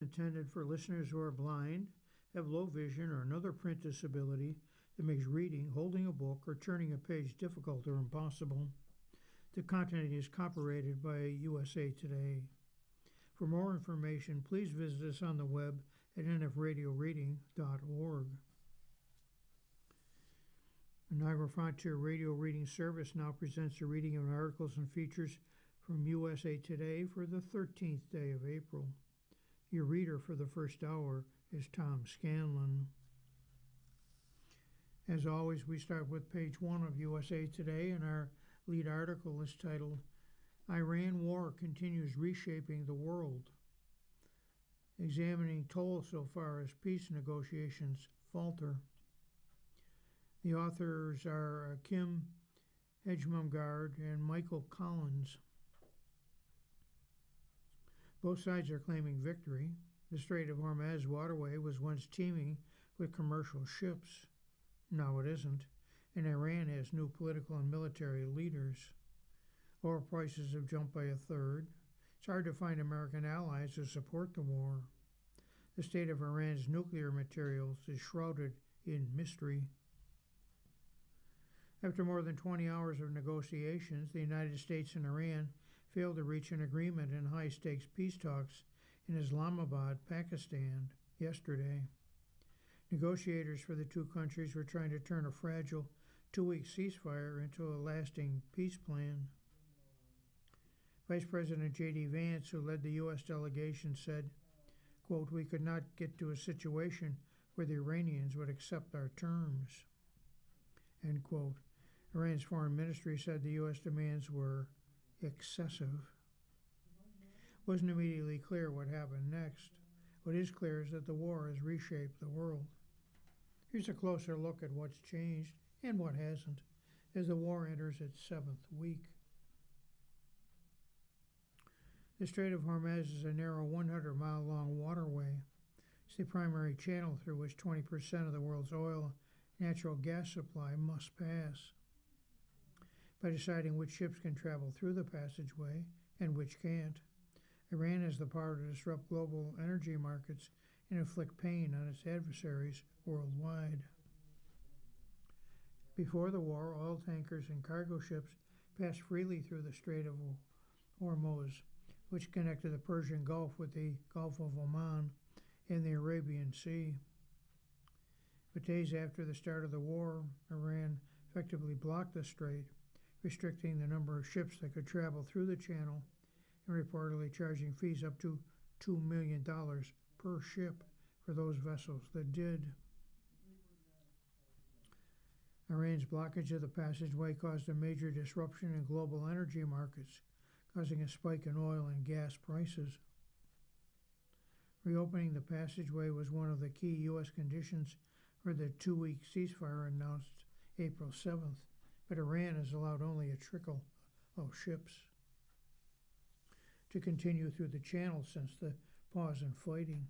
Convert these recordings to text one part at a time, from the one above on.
Intended for listeners who are blind, have low vision, or another print disability that makes reading, holding a book, or turning a page difficult or impossible. The content is copyrighted by USA Today. For more information, please visit us on the web at nfradioreading.org. The Niagara Frontier Radio Reading Service now presents a reading of articles and features from USA Today for the 13th day of April. Your reader for the first hour is Tom Scanlon. As always, we start with page 1 of USA Today, and our lead article is titled, Iran War Continues Reshaping the World, examining toll so far as peace negotiations falter. The authors are Kim Hedgemumgard and Michael Collins. Both sides are claiming victory. The Strait of Hormuz waterway was once teeming with commercial ships. Now it isn't, and Iran has new political and military leaders. Oil prices have jumped by a third. It's hard to find American allies who support the war. The state of Iran's nuclear materials is shrouded in mystery. After more than 20 hours of negotiations, the United States and Iran failed to reach an agreement in high-stakes peace talks in Islamabad, Pakistan, yesterday. Negotiators for the two countries were trying to turn a fragile two-week ceasefire into a lasting peace plan. Vice President J.D. Vance, who led the U.S. delegation, said, quote, "We could not get to a situation where the Iranians would accept our terms," end quote. Iran's foreign ministry said the U.S. demands were excessive. It wasn't immediately clear what happened next. What is clear is that the war has reshaped the world. Here's a closer look at what's changed and what hasn't as the war enters its 7th week. The Strait of Hormuz is a narrow 100-mile-long waterway. It's the primary channel through which 20% of the world's oil and natural gas supply must pass. By deciding which ships can travel through the passageway and which can't, Iran has the power to disrupt global energy markets and inflict pain on its adversaries worldwide. Before the war, oil tankers and cargo ships passed freely through the Strait of Hormuz, which connected the Persian Gulf with the Gulf of Oman and the Arabian Sea. But days after the start of the war, Iran effectively blocked the strait, restricting the number of ships that could travel through the channel and reportedly charging fees up to $2 million per ship for those vessels that did. Iran's blockage of the passageway caused a major disruption in global energy markets, causing a spike in oil and gas prices. Reopening the passageway was one of the key U.S. conditions for the two-week ceasefire announced April 7th, but Iran has allowed only a trickle of ships to continue through the channel since the pause in fighting.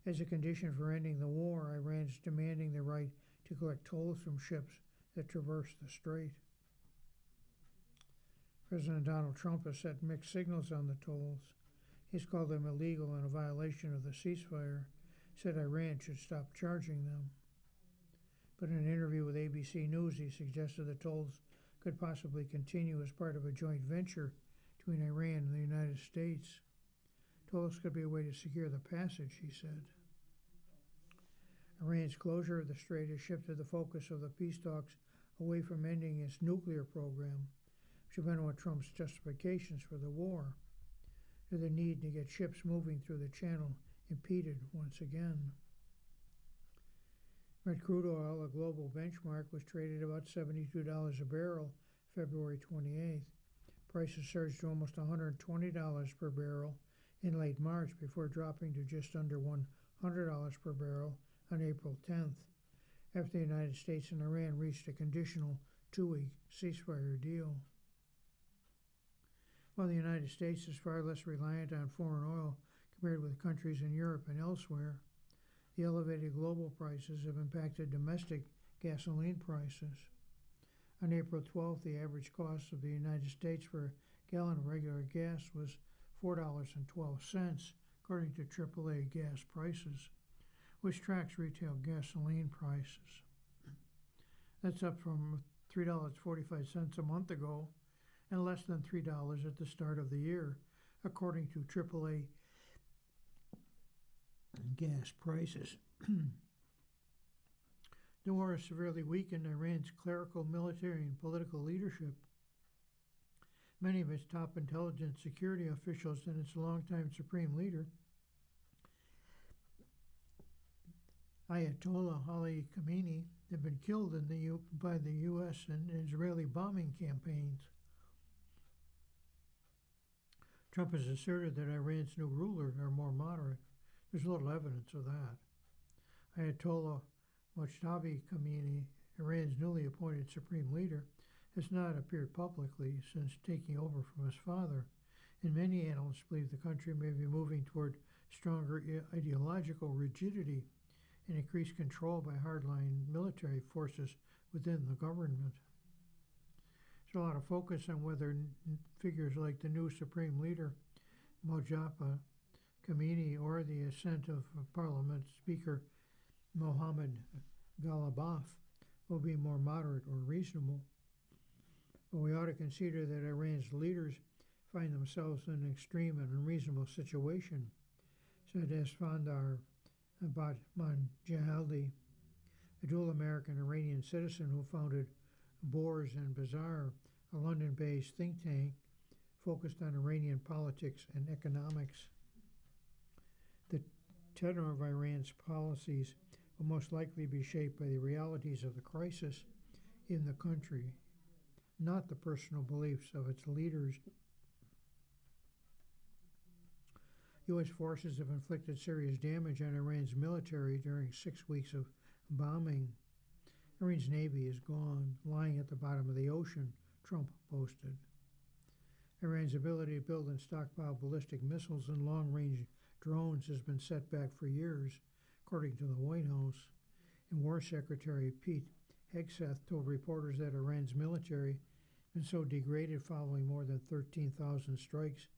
As a condition for ending the war, Iran is demanding the right to collect tolls from ships that traverse the strait. President Donald Trump has set mixed signals on the tolls. He's called them illegal and a violation of the ceasefire, said Iran should stop charging them. But in an interview with ABC News, he suggested the tolls could possibly continue as part of a joint venture between Iran and the United States. Tolls could be a way to secure the passage, he said. Iran's closure of the strait has shifted the focus of the peace talks away from ending its nuclear program, which have been one of Trump's justifications for the war, to the need to get ships moving through the channel impeded once again. Brent crude oil, a global benchmark, was traded about $72 a barrel February 28th. Prices surged to almost $120 per barrel in late March before dropping to just under $100 per barrel on April 10th, after the United States and Iran reached a conditional two-week ceasefire deal. While the United States is far less reliant on foreign oil compared with countries in Europe and elsewhere, the elevated global prices have impacted domestic gasoline prices. On April 12th, the average cost of the United States for a gallon of regular gas was $4.12, according to AAA gas prices, which tracks retail gasoline prices. That's up from $3.45 a month ago and less than $3 at the start of the year, according to AAA gas prices. The war has severely weakened Iran's clerical, military, and political leadership. Many of its top intelligence security officials and its longtime supreme leader, Ayatollah Ali Khamenei, have been killed by the U.S. and Israeli bombing campaigns. Trump has asserted that Iran's new rulers are more moderate. There's little evidence of that. Ayatollah Mojtaba Khamenei, Iran's newly appointed supreme leader, has not appeared publicly since taking over from his father, and many analysts believe the country may be moving toward stronger ideological rigidity and increased control by hardline military forces within the government. There's a lot of focus on whether figures like the new supreme leader, Mojtaba Khamenei, or the assent of Parliament Speaker Mohammad Ghalibaf will be more moderate or reasonable. But we ought to consider that Iran's leaders find themselves in an extreme and unreasonable situation, said Esfandar Batmanjaldi, a dual American Iranian citizen who founded Bors and Bazaar, a London-based think tank focused on Iranian politics and economics. The tenor of Iran's policies will most likely be shaped by the realities of the crisis in the country, not the personal beliefs of its leaders. U.S. forces have inflicted serious damage on Iran's military during 6 weeks of bombing. Iran's navy is gone, lying at the bottom of the ocean, Trump boasted. Iran's ability to build and stockpile ballistic missiles and long-range drones has been set back for years, according to the White House. And War Secretary Pete Hegseth told reporters that Iran's military has been so degraded following more than 13,000 strikes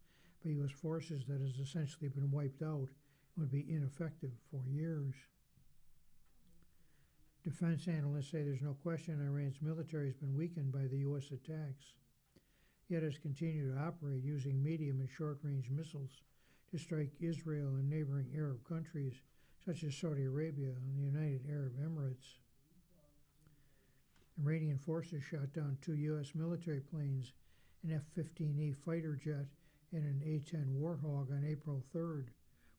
by U.S. forces that has essentially been wiped out and would be ineffective for years. Defense analysts say there's no question Iran's military has been weakened by the U.S. attacks, yet has continued to operate using medium and short-range missiles to strike Israel and neighboring Arab countries such as Saudi Arabia and the United Arab Emirates. Iranian forces shot down 2 U.S. military planes, an F-15E fighter jet and an A-10 Warthog on April 3rd,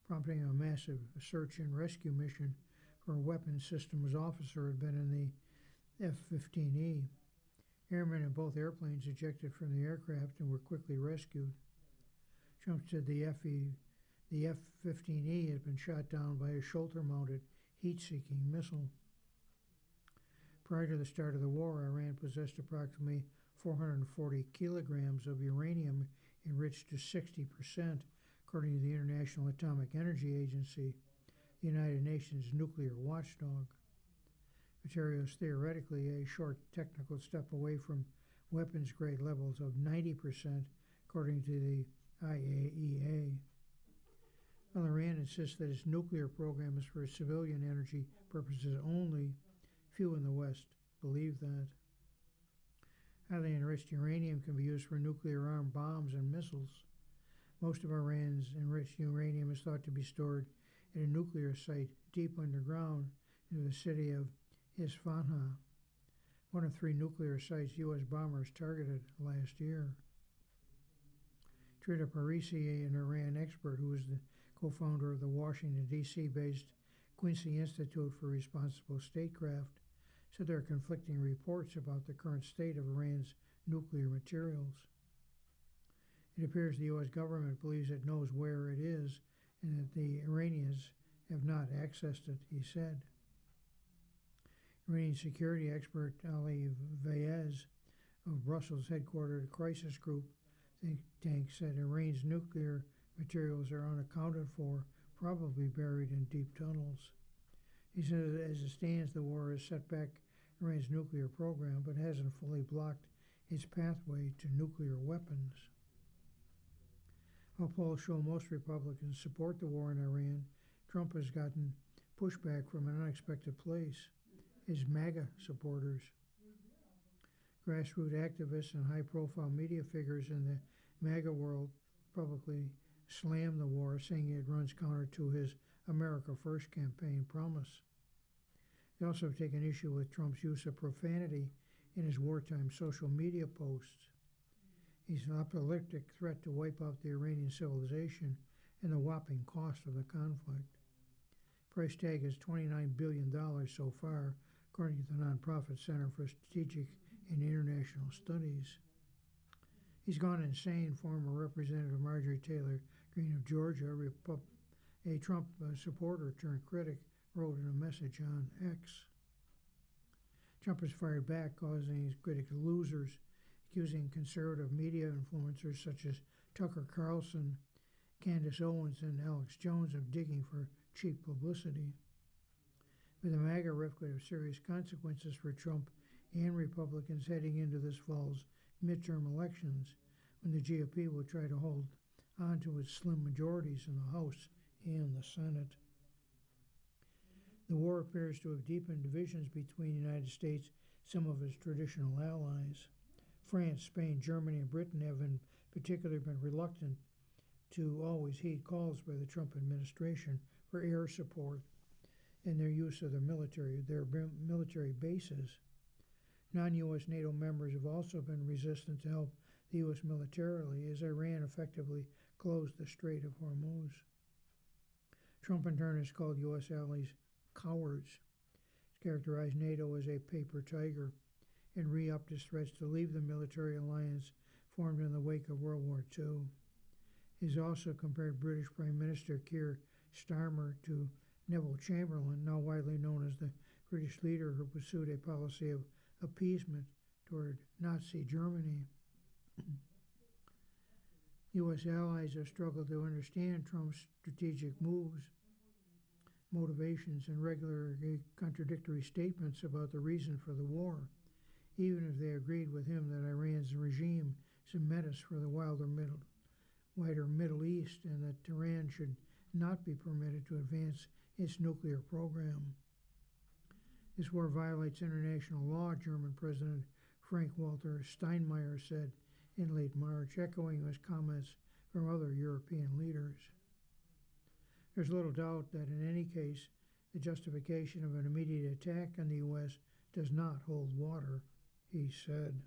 prompting a massive search and rescue mission for a weapons systems officer who had been in the F-15E. Airmen in both airplanes ejected from the aircraft and were quickly rescued. Trump said the F-15E had been shot down by a shoulder-mounted heat-seeking missile. Prior to the start of the war, Iran possessed approximately 440 kilograms of uranium enriched to 60%, according to the International Atomic Energy Agency, the United Nations nuclear watchdog. Material is theoretically a short technical step away from weapons-grade levels of 90%, according to the IAEA. While Iran insists that its nuclear program is for civilian energy purposes only, few in the West believe that. Highly enriched uranium can be used for nuclear-armed bombs and missiles. Most of Iran's enriched uranium is thought to be stored at a nuclear site deep underground near the city of Isfahan, one of 3 nuclear sites U.S. bombers targeted last year. Trita Parisi, an Iran expert who is the co-founder of the Washington, D.C.-based Quincy Institute for Responsible Statecraft, said there are conflicting reports about the current state of Iran's nuclear materials. It appears the U.S. government believes it knows where it is and that the Iranians have not accessed it, he said. Iranian security expert Ali Vaez of Brussels headquartered Crisis Group think tank said Iran's nuclear materials are unaccounted for, probably buried in deep tunnels. He said that as it stands, the war has set back Iran's nuclear program, but hasn't fully blocked its pathway to nuclear weapons. While polls show most Republicans support the war in Iran, Trump has gotten pushback from an unexpected place: his MAGA supporters. Grassroots activists and high-profile media figures in the MAGA world publicly slammed the war, saying it runs counter to his America First campaign promise. They also have taken issue with Trump's use of profanity in his wartime social media posts. He's an apocalyptic threat to wipe out the Iranian civilization and the whopping cost of the conflict. Price tag is $29 billion so far, according to the nonprofit Center for Strategic and International Studies. He's gone insane, former Representative Marjorie Taylor Greene of Georgia, a Trump supporter turned critic, wrote in a message on X. Trump has fired back, causing his critics losers, accusing conservative media influencers such as Tucker Carlson, Candace Owens, and Alex Jones of digging for cheap publicity. But the MAGA rift could have serious consequences for Trump and Republicans heading into this fall's midterm elections, when the GOP will try to hold on to its slim majorities in the House and the Senate. The war appears to have deepened divisions between the United States and some of its traditional allies. France, Spain, Germany, and Britain have in particular been reluctant to always heed calls by the Trump administration for air support and their use of their military bases. Non-U.S. NATO members have also been resistant to help the U.S. militarily, as Iran effectively closed the Strait of Hormuz. Trump in turn has called U.S. allies cowards. He's characterized NATO as a paper tiger and re-upped his threats to leave the military alliance formed in the wake of World War II. He's also compared British Prime Minister Keir Starmer to Neville Chamberlain, now widely known as the British leader who pursued a policy of appeasement toward Nazi Germany. U.S. allies have struggled to understand Trump's strategic moves, motivations, and regularly contradictory statements about the reason for the war, even if they agreed with him that Iran's regime is a menace for the wider Middle East and that Tehran should not be permitted to advance its nuclear program. This war violates international law, German President Frank-Walter Steinmeier said in late March, echoing his comments from other European leaders. There's little doubt that in any case, the justification of an immediate attack on the U.S. does not hold water, he said.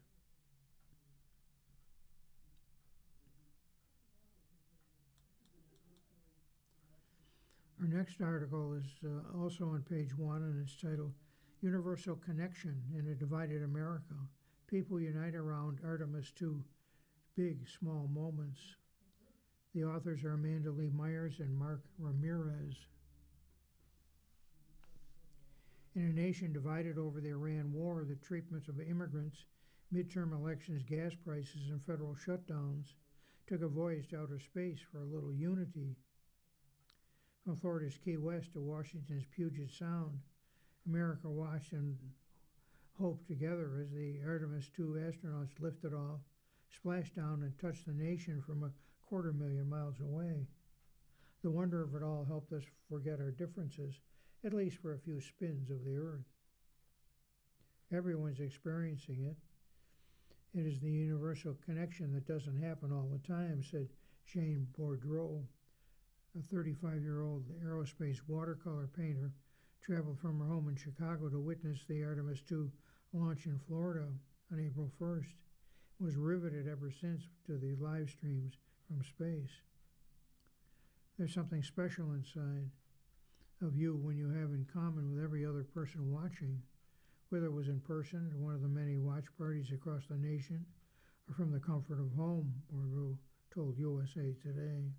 Our next article is also on page 1, and it's titled Universal Connection in a Divided America. People unite around Artemis II, Big Small Moments. The authors are Amanda Lee Myers and Mark Ramirez. In a nation divided over the Iran war, the treatment of immigrants, midterm elections, gas prices, and federal shutdowns took a voyage to outer space for a little unity. From Florida's Key West to Washington's Puget Sound, America watched and hoped together as the Artemis II astronauts lifted off, splashed down, and touched the nation from 250,000 miles away. The wonder of it all helped us forget our differences, at least for a few spins of the Earth. Everyone's experiencing it. It is the universal connection that doesn't happen all the time, said Jane Boudreau. A 35-year-old aerospace watercolor painter traveled from her home in Chicago to witness the Artemis II launch in Florida on April 1st. Was riveted ever since to the live streams from space. There's something special inside of you when you have in common with every other person watching, whether it was in person at one of the many watch parties across the nation or from the comfort of home, Boudreau told USA Today.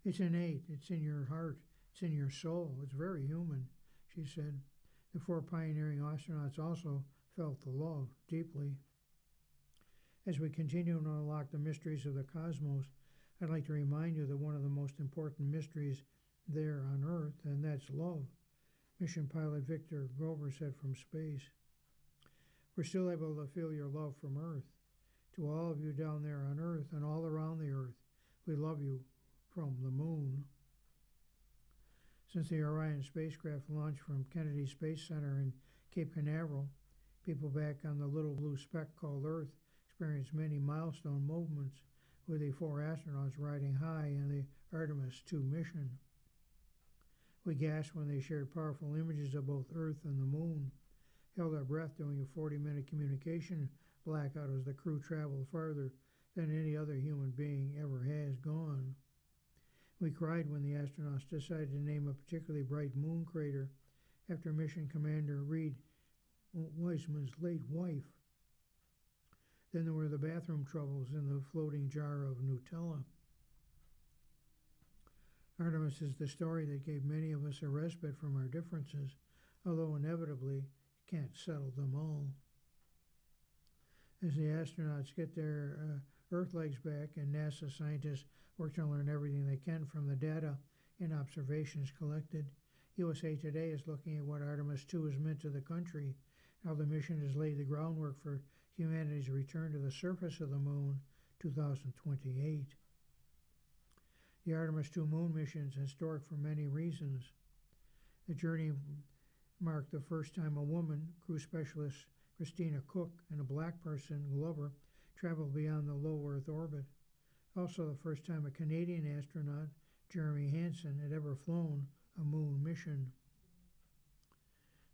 It's innate, it's in your heart, it's in your soul, it's very human, she said. The 4 pioneering astronauts also felt the love deeply. As we continue to unlock the mysteries of the cosmos, I'd like to remind you that one of the most important mysteries there on Earth, and that's love, mission pilot Victor Grover said from space. We're still able to feel your love from Earth. To all of you down there on Earth and all around the Earth We love you from the moon. Since the Orion spacecraft launched from Kennedy Space Center in Cape Canaveral, people back on the little blue speck called Earth experienced many milestone movements, with the 4 astronauts riding high in the Artemis II mission. We gasped when they shared powerful images of both Earth and the moon, held our breath during a 40-minute communication blackout as the crew traveled farther than any other human being ever has gone. We cried when the astronauts decided to name a particularly bright moon crater after Mission Commander Reed Wiseman's late wife. Then there were the bathroom troubles in the floating jar of Nutella. Artemis is the story that gave many of us a respite from our differences, although inevitably can't settle them all. As the astronauts get their Earth legs back and NASA scientists work to learn everything they can from the data and observations collected, USA Today is looking at what Artemis II has meant to the country, how the mission has laid the groundwork for humanity's return to the surface of the moon 2028. The Artemis II moon mission is historic for many reasons. The journey marked the first time a woman, crew specialist Christina Cook, and a black person, Glover, traveled beyond the low Earth orbit. Also the first time a Canadian astronaut, Jeremy Hansen, had ever flown a moon mission.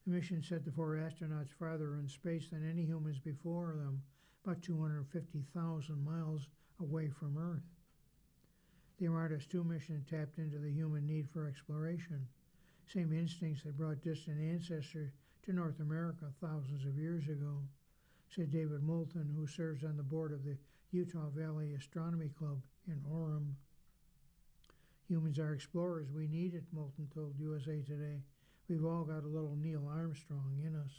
The mission sent the 4 astronauts farther in space than any humans before them, about 250,000 miles away from Earth. The Artemis II mission tapped into the human need for exploration, same instincts that brought distant ancestors to North America thousands of years ago, said David Moulton, who serves on the board of the Utah Valley Astronomy Club in Orem. Humans are explorers. We need it, Moulton told USA Today. We've all got a little Neil Armstrong in us.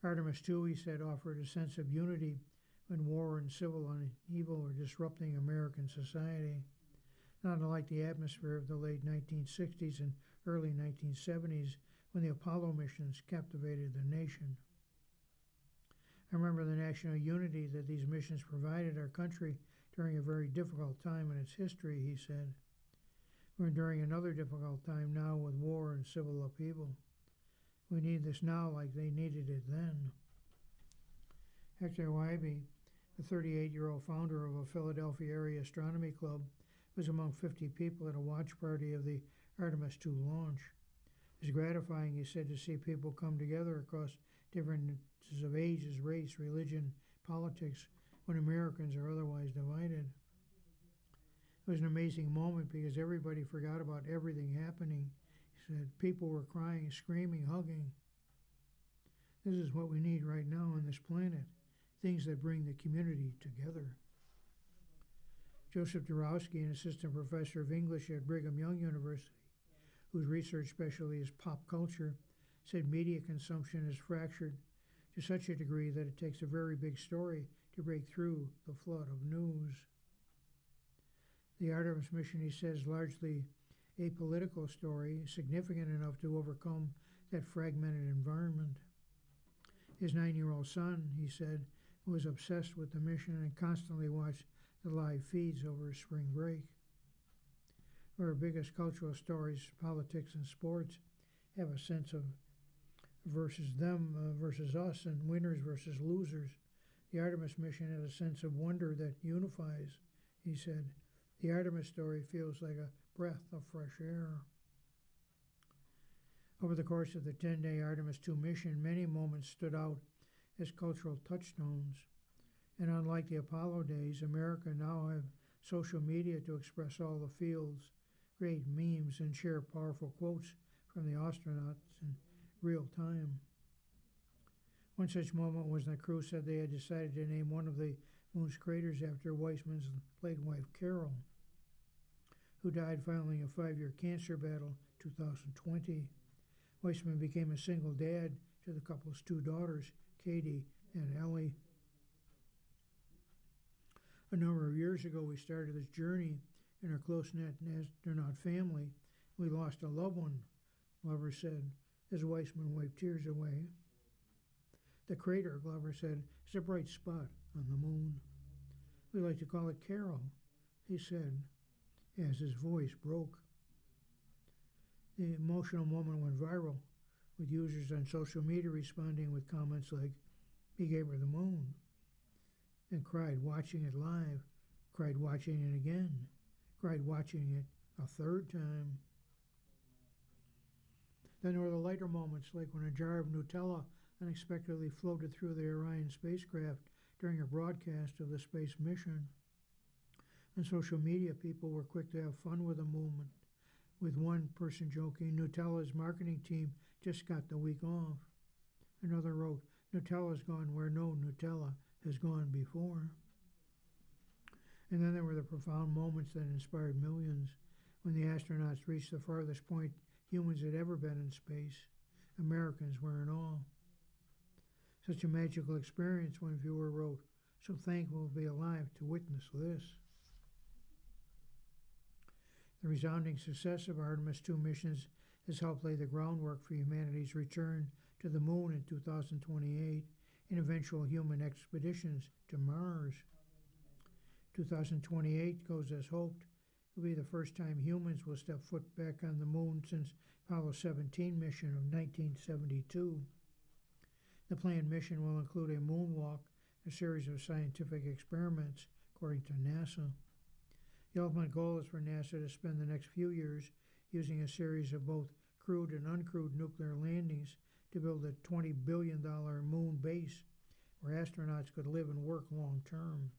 Artemis II, he said, offered a sense of unity when war and civil upheaval were disrupting American society, not unlike the atmosphere of the late 1960s and early 1970s when the Apollo missions captivated the nation. I remember the national unity that these missions provided our country during a very difficult time in its history, he said. We're enduring another difficult time now with war and civil upheaval. We need this now like they needed it then. Hector Wyby, the 38-year-old founder of a Philadelphia area astronomy club, was among 50 people at a watch party of the Artemis II launch. It's gratifying, he said, to see people come together across differences of ages, race, religion, politics, when Americans are otherwise divided. It was an amazing moment because everybody forgot about everything happening. He said people were crying, screaming, hugging. This is what we need right now on this planet, things that bring the community together. Joseph Dorowski, an assistant professor of English at Brigham Young University, whose research specialty is pop culture, said media consumption is fractured to such a degree that it takes a very big story to break through the flood of news. The Artemis mission, he says, largely a political story, significant enough to overcome that fragmented environment. His 9-year-old son, he said, was obsessed with the mission and constantly watched the live feeds over his spring break. Our biggest cultural stories, politics and sports, have a sense of versus them versus us and winners versus losers. The Artemis mission had a sense of wonder that unifies, he said. The Artemis story feels like a breath of fresh air. Over the course of the 10-day Artemis II mission, many moments stood out as cultural touchstones. And unlike the Apollo days, America now have social media to express all the feels, create memes, and share powerful quotes from the astronauts in real time. One such moment was when the crew said they had decided to name one of the moon's craters after Weissman's late wife, Carol, who died following a 5-year cancer battle in 2020. Weissman became a single dad to the couple's 2 daughters, Katie and Ellie. A number of years ago, we started this journey in our close-knit astronaut family. We lost a loved one, Glover said, as Weissman wiped tears away. The crater, Glover said, is a bright spot on the moon. We like to call it Carol, he said, as his voice broke. The emotional moment went viral, with users on social media responding with comments like, "He gave her the moon," and cried watching it live, cried watching it again, cried watching it a third time. Then there were the lighter moments, like when a jar of Nutella unexpectedly floated through the Orion spacecraft during a broadcast of the space mission. On social media, people were quick to have fun with the movement, with one person joking, "Nutella's marketing team just got the week off." Another wrote, "Nutella's gone where no Nutella has gone before." And then there were the profound moments that inspired millions, when the astronauts reached the farthest point humans had ever been in space. Americans were in awe. Such a magical experience, one viewer wrote, "So thankful to be alive to witness this." The resounding success of Artemis II missions has helped lay the groundwork for humanity's return to the moon in 2028 and eventual human expeditions to Mars. 2028 goes as hoped. It will be the first time humans will step foot back on the moon since Apollo 17 mission of 1972. The planned mission will include a moonwalk, a series of scientific experiments, according to NASA. The ultimate goal is for NASA to spend the next few years using a series of both crewed and uncrewed nuclear landings to build a $20 billion moon base where astronauts could live and work long term.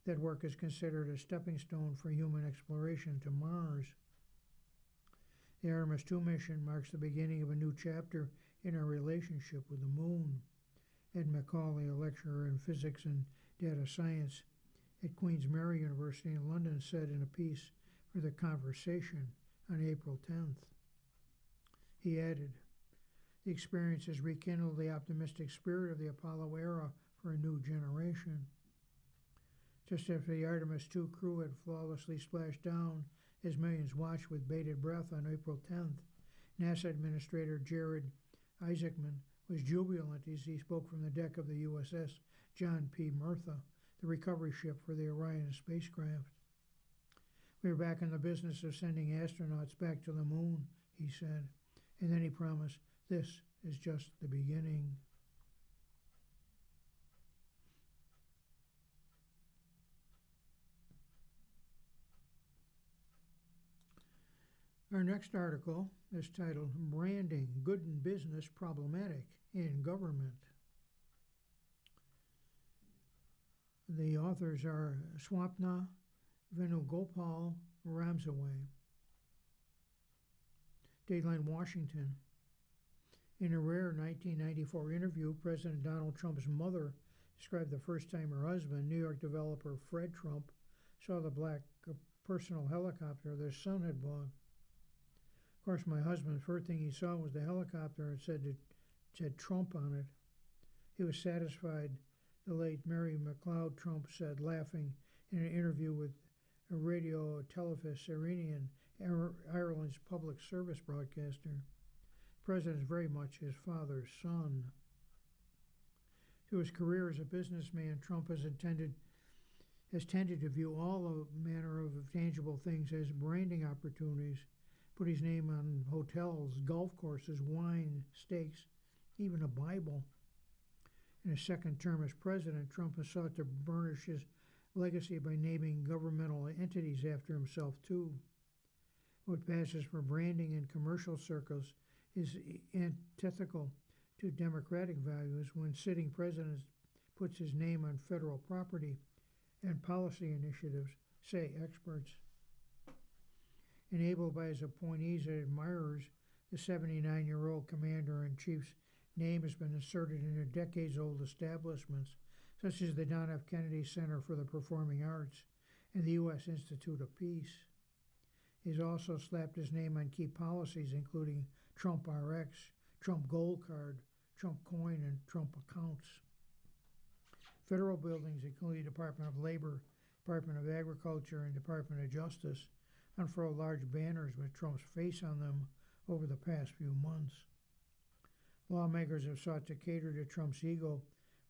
That work is considered a stepping stone for human exploration to Mars. The Artemis II mission marks the beginning of a new chapter in our relationship with the moon. Ed Macaulay, a lecturer in physics and data science at Queen's Mary University in London, said in a piece for The Conversation on April 10th. He added, "The experience has rekindled the optimistic spirit of the Apollo era for a new generation." Just after the Artemis II crew had flawlessly splashed down as millions watched with bated breath on April 10th, NASA Administrator Jared Isaacman was jubilant as he spoke from the deck of the USS John P. Murtha, the recovery ship for the Orion spacecraft. "We are back in the business of sending astronauts back to the moon," he said, and then he promised, "This is just the beginning." Our next article is titled "Branding, Good in Business, Problematic in Government." The authors are Swapna Venugopal Ramsaway. Dateline, Washington. In a rare 1994 interview, President Donald Trump's mother described the first time her husband, New York developer Fred Trump, saw the black personal helicopter their son had bought. "Of course, my husband, the first thing he saw was the helicopter and said Trump on it. He was satisfied," the late Mary McLeod Trump said, laughing in an interview with a Radio Telefís Iranian, Ireland's public service broadcaster. The president is very much his father's son. Through his career as a businessman, Trump has tended to view all manner of tangible things as branding opportunities, put his name on hotels, golf courses, wine, steaks, even a Bible. In his second term as president, Trump has sought to burnish his legacy by naming governmental entities after himself, too. What passes for branding in commercial circles is antithetical to democratic values when sitting president puts his name on federal property and policy initiatives, say experts. Enabled by his appointees and admirers, the 79-year-old commander-in-chief's name has been inserted into decades-old establishments, such as the John F. Kennedy Center for the Performing Arts and the U.S. Institute of Peace. He's also slapped his name on key policies, including Trump RX, Trump Gold Card, Trump Coin, and Trump Accounts. Federal buildings, including Department of Labor, Department of Agriculture, and Department of Justice, unfurled large banners with Trump's face on them over the past few months. Lawmakers have sought to cater to Trump's ego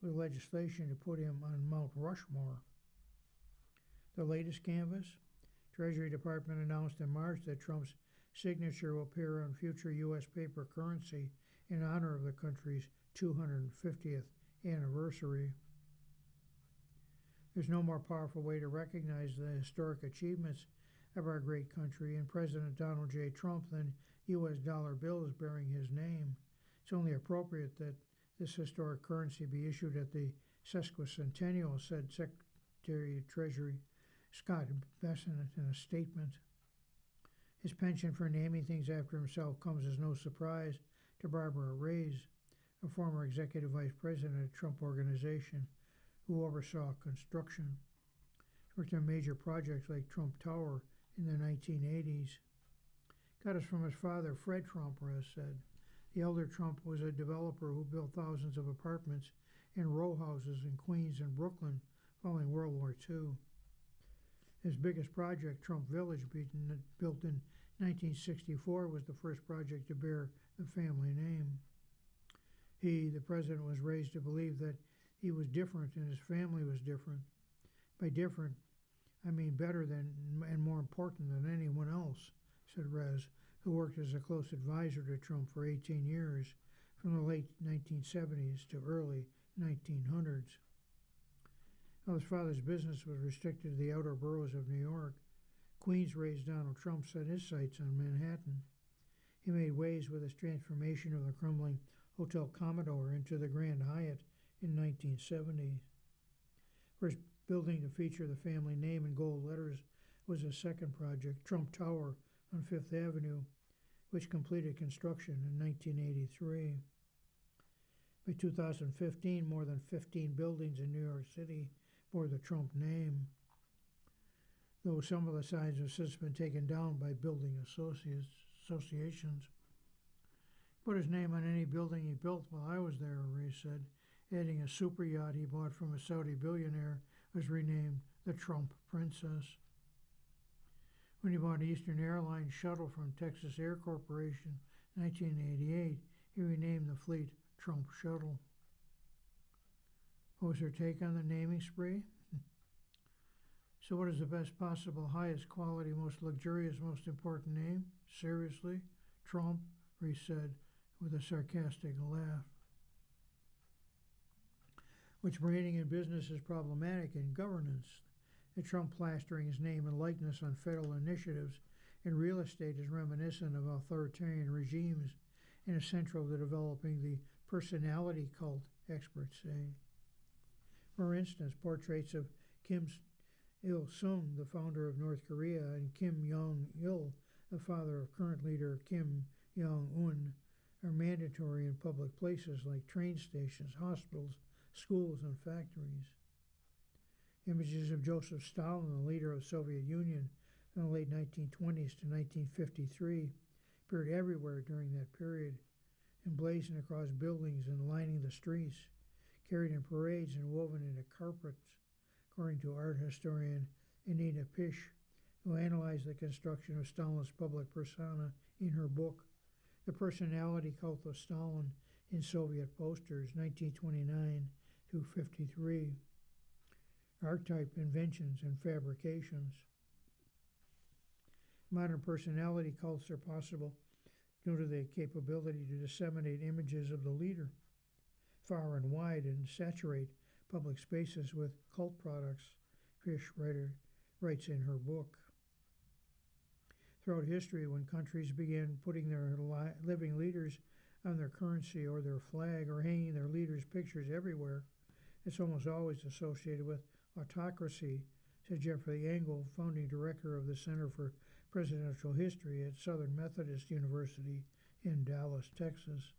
with legislation to put him on Mount Rushmore. The latest canvas? Treasury Department announced in March that Trump's signature will appear on future U.S. paper currency in honor of the country's 250th anniversary. There's no more powerful way to recognize the historic achievements of our great country and President Donald J. Trump than U.S. dollar bills bearing his name. It's only appropriate that this historic currency be issued at the sesquicentennial, said Secretary of Treasury Scott Bessent in a statement. His penchant for naming things after himself comes as no surprise to Barbara Reyes, a former executive vice president of the Trump Organization who oversaw construction. She worked on major projects like Trump Tower in the 1980s. Got us from his father, Fred Trump, Reyes said. The elder Trump was a developer who built thousands of apartments and row houses in Queens and Brooklyn following World War II. His biggest project, Trump Village, built in 1964, was the first project to bear the family name. He, the president, was raised to believe that he was different and his family was different. By different, I mean better than and more important than anyone else, said Reyes, who worked as a close advisor to Trump for 18 years, from the late 1970s to early 1900s. While his father's business was restricted to the outer boroughs of New York, Queens raised Donald Trump set his sights on Manhattan. He made waves with his transformation of the crumbling Hotel Commodore into the Grand Hyatt in 1970. First building to feature the family name in gold letters was a second project, Trump Tower on Fifth Avenue, which completed construction in 1983. By 2015, more than 15 buildings in New York City bore the Trump name, though some of the signs have since been taken down by building associations. Put his name on any building he built while I was there, Reyes said, adding a super yacht he bought from a Saudi billionaire was renamed the Trump Princess. When he bought Eastern Airlines shuttle from Texas Air Corporation in 1988, he renamed the fleet Trump Shuttle. What was her take on the naming spree? So what is the best possible, highest quality, most luxurious, most important name? Seriously? Trump, Reyes said with a sarcastic laugh. Which branding in business is problematic in governance. The Trump plastering his name and likeness on federal initiatives in real estate is reminiscent of authoritarian regimes and is central to developing the personality cult, experts say. For instance, portraits of Kim Il-sung, the founder of North Korea, and Kim Jong-il, the father of current leader Kim Jong-un, are mandatory in public places like train stations, hospitals, schools, and factories. Images of Joseph Stalin, the leader of the Soviet Union from the late 1920s to 1953, appeared everywhere during that period, emblazoned across buildings and lining the streets, carried in parades and woven into carpets, according to art historian Anita Pish, who analyzed the construction of Stalin's public persona in her book, The Personality Cult of Stalin in Soviet Posters, 1929 to 53. Archetype inventions and fabrications. Modern personality cults are possible due to the capability to disseminate images of the leader far and wide and saturate public spaces with cult products, Fish writes in her book. Throughout history, when countries began putting their living leaders on their currency or their flag or hanging their leaders' pictures everywhere, it's almost always associated with autocracy, said Jeffrey Engel, founding director of the Center for Presidential History at Southern Methodist University in Dallas, Texas.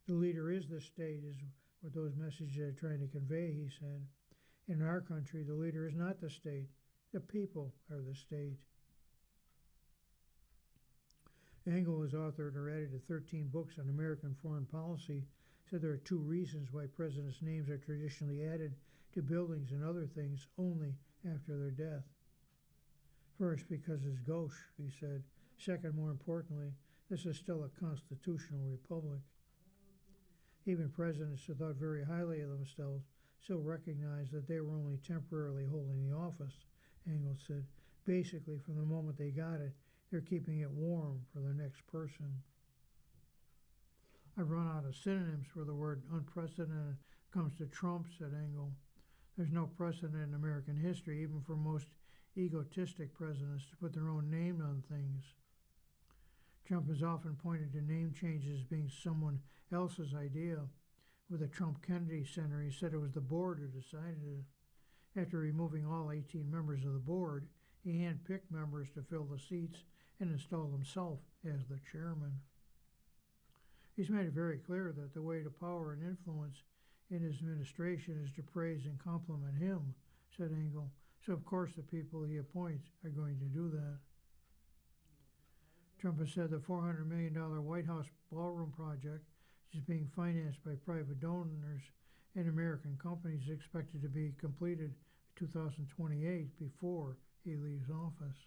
The leader is the state, is what those messages are trying to convey, he said. In our country, the leader is not the state. The people are the state. Engel has authored or edited 13 books on American foreign policy, said there are two reasons why presidents' names are traditionally added to buildings and other things only after their death. First, because it's gauche, he said. Second, more importantly, this is still a constitutional republic. Even presidents who thought very highly of themselves still recognized that they were only temporarily holding the office Engel said. Basically, from the moment they got it, they're keeping it warm for the next person. I've run out of synonyms for the word unprecedented comes to Trump, said Engel. There's no precedent in American history, even for most egotistic presidents, to put their own name on things. Trump has often pointed to name changes as being someone else's idea. With the Trump Kennedy Center, he said it was the board who decided it. After removing all 18 members of the board, he handpicked members to fill the seats and installed himself as the chairman. He's made it very clear that the way to power and influence in his administration is to praise and compliment him, said Engel. So, of course, the people he appoints are going to do that. Trump has said the $400 million White House ballroom project, which is being financed by private donors and American companies, is expected to be completed in 2028 before he leaves office.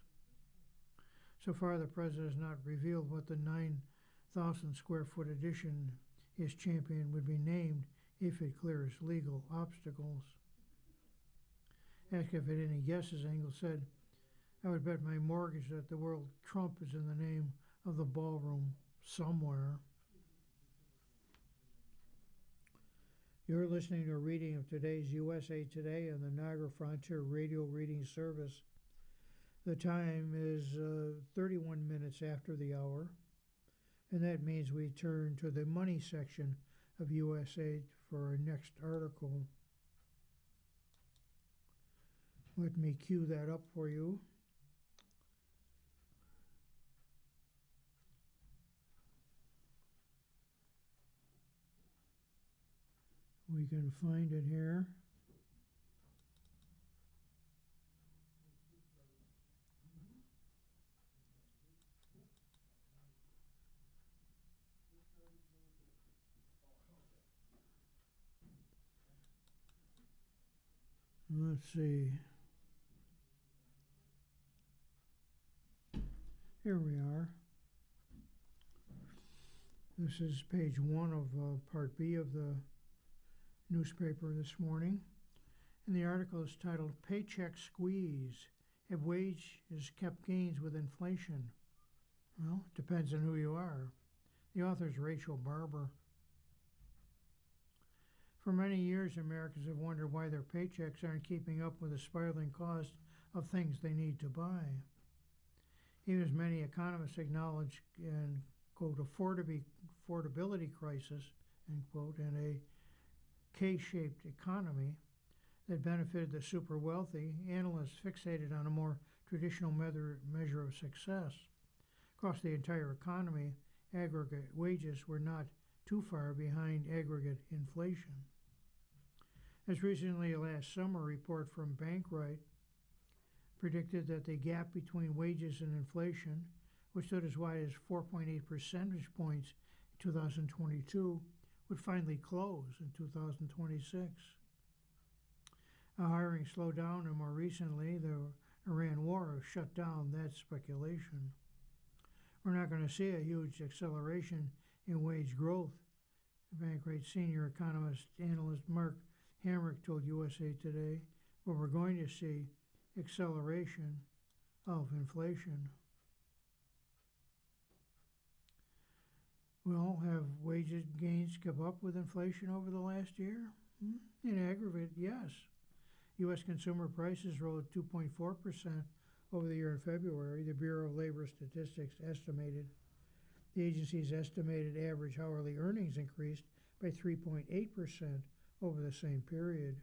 So far, the president has not revealed what the 9,000 square foot addition his champion would be named if it clears legal obstacles. Asked if it had any guesses, Engel said, I would bet my mortgage that the word Trump is in the name of the ballroom somewhere. You're listening to a reading of today's USA Today on the Niagara Frontier Radio Reading Service. The time is 31 minutes after the hour, and that means we turn to the money section of USA for our next article. Let me cue that up for you. We can find it here. Let's see. Here we are. This is page 1 of Part B of the newspaper this morning. And the article is titled, Paycheck Squeeze. Have wages kept gains with inflation? Well, it depends on who you are. The author is Rachel Barber. For many years, Americans have wondered why their paychecks aren't keeping up with the spiraling cost of things they need to buy. Even as many economists acknowledge an, quote, affordability crisis, end quote, and a K-shaped economy that benefited the super wealthy, analysts fixated on a more traditional measure of success. Across the entire economy, aggregate wages were not too far behind aggregate inflation. As recently last summer, a report from Bankrate predicted that the gap between wages and inflation, which stood as wide as 4.8 percentage points in 2022, would finally close in 2026. A hiring slowed down, and more recently, the Iran war has shut down that speculation. We're not going to see a huge acceleration in wage growth, Bankrate senior economist analyst Mark Hamrick told USA Today, but we're going to see acceleration of inflation. Well, have wages gains kept up with inflation over the last year? In aggregate, yes. U.S. consumer prices rose 2.4% over the year in February, the Bureau of Labor Statistics estimated. The agency's estimated average hourly earnings increased by 3.8% over the same period.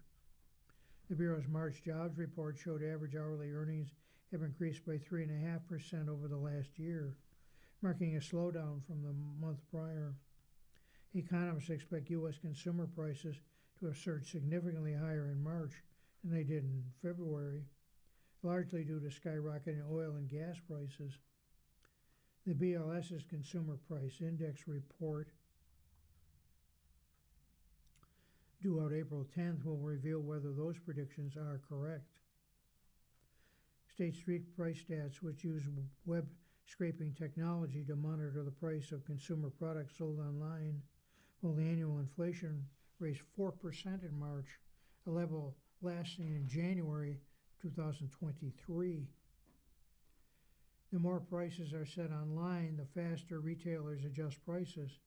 The Bureau's March jobs report showed average hourly earnings have increased by 3.5% over the last year, marking a slowdown from the month prior. Economists expect U.S. consumer prices to have surged significantly higher in March than they did in February, largely due to skyrocketing oil and gas prices. The BLS's Consumer Price Index report, due out April 10th, will reveal whether those predictions are correct. State Street Price Stats, which use web scraping technology to monitor the price of consumer products sold online, while the annual inflation raised 4% in March, a level last seen in January 2023. The more prices are set online, the faster retailers adjust prices.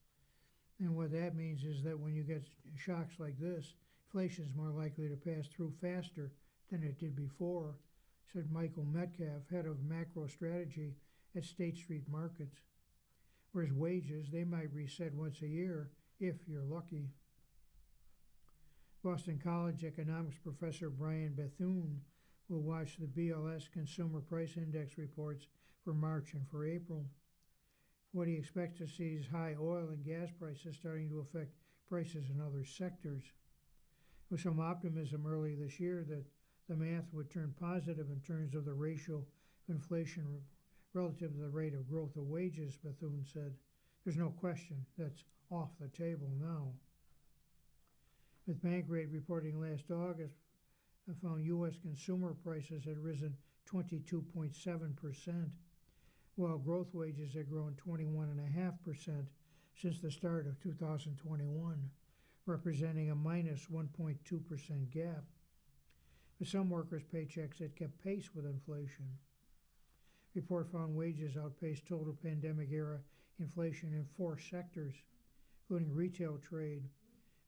And what that means is that when you get shocks like this, inflation is more likely to pass through faster than it did before, said Michael Metcalf, head of macro strategy at State Street Markets. Whereas wages, they might reset once a year if you're lucky. Boston College economics professor Brian Bethune will watch the BLS Consumer Price Index reports for March and for April. What he expects to see is high oil and gas prices starting to affect prices in other sectors. With some optimism early this year that the math would turn positive in terms of the ratio of inflation relative to the rate of growth of wages, Bethune said. There's no question that's off the table now. With Bankrate reporting last August, I found U.S. consumer prices had risen 22.7%, while growth wages had grown 21.5% since the start of 2021, representing a minus 1.2% gap. But some workers' paychecks had kept pace with inflation. Report found wages outpaced total pandemic-era inflation in 4 sectors, including retail trade,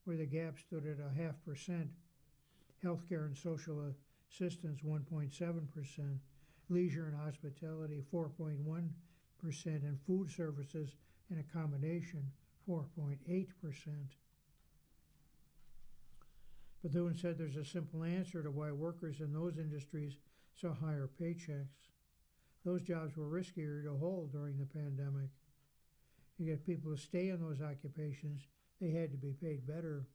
where the gap stood at 0.5%, healthcare and social assistance 1.7%, leisure and hospitality 4.1%, and food services and accommodation 4.8%. Bethune said there's a simple answer to why workers in those industries saw higher paychecks. Those jobs were riskier to hold during the pandemic. To get people to stay in those occupations, they had to be paid better.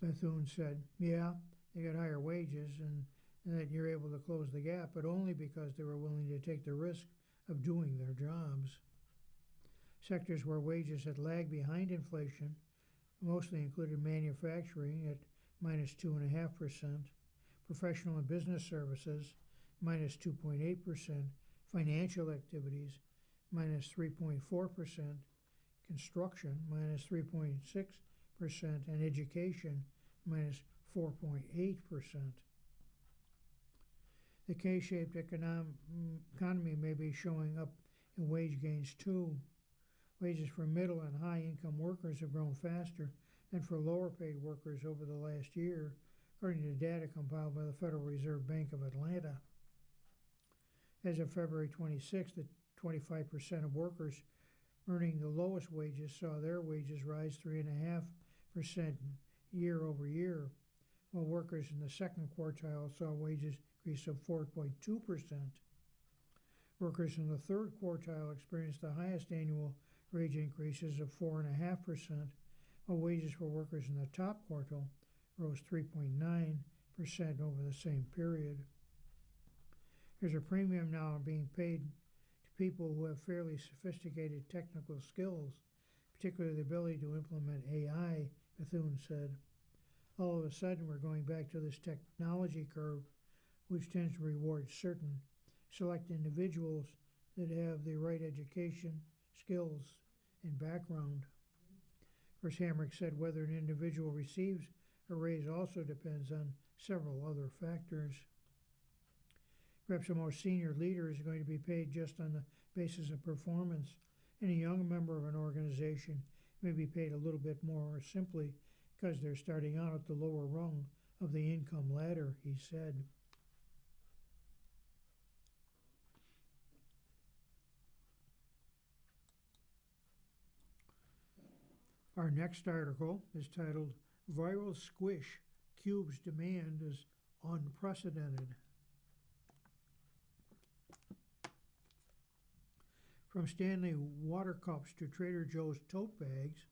Bethune said, yeah, they got higher wages and that you're able to close the gap, but only because they were willing to take the risk of doing their jobs. Sectors where wages had lagged behind inflation mostly included manufacturing at minus 2.5%, professional and business services minus 2.8%, financial activities minus 3.4%, construction minus 3.6%, and education minus 4.8%. The K-shaped economy may be showing up in wage gains too. Wages for middle and high-income workers have grown faster than for lower-paid workers over the last year, according to data compiled by the Federal Reserve Bank of Atlanta. As of February 26, 25% of workers earning the lowest wages saw their wages rise 3.5% year over year, while workers in the second quartile saw wages increase of 4.2%. Workers in the third quartile experienced the highest annual wage increases of 4.5%, while wages for workers in the top quartile rose 3.9% over the same period. There's a premium now being paid to people who have fairly sophisticated technical skills, particularly the ability to implement AI, Bethune said. All of a sudden, we're going back to this technology curve, which tends to reward certain select individuals that have the right education, skills, and background. Of course, Hamrick said whether an individual receives a raise also depends on several other factors. Perhaps a more senior leader is going to be paid just on the basis of performance, and a young member of an organization may be paid a little bit more simply because they're starting out at the lower rung of the income ladder, he said. Our next article is titled, Viral Squish, Cube's Demand is Unprecedented. From Stanley water cups to Trader Joe's tote bags,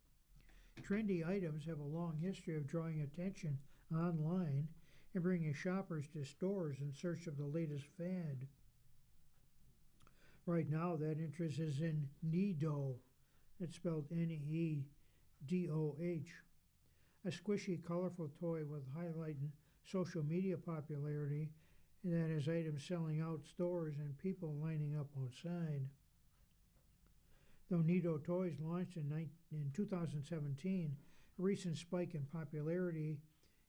trendy items have a long history of drawing attention online and bringing shoppers to stores in search of the latest fad. Right now, that interest is in Needoh. It's spelled Needoh. A squishy, colorful toy with highlighting social media popularity that has items selling out stores and people lining up outside. Though Needoh toys launched in 2017, a recent spike in popularity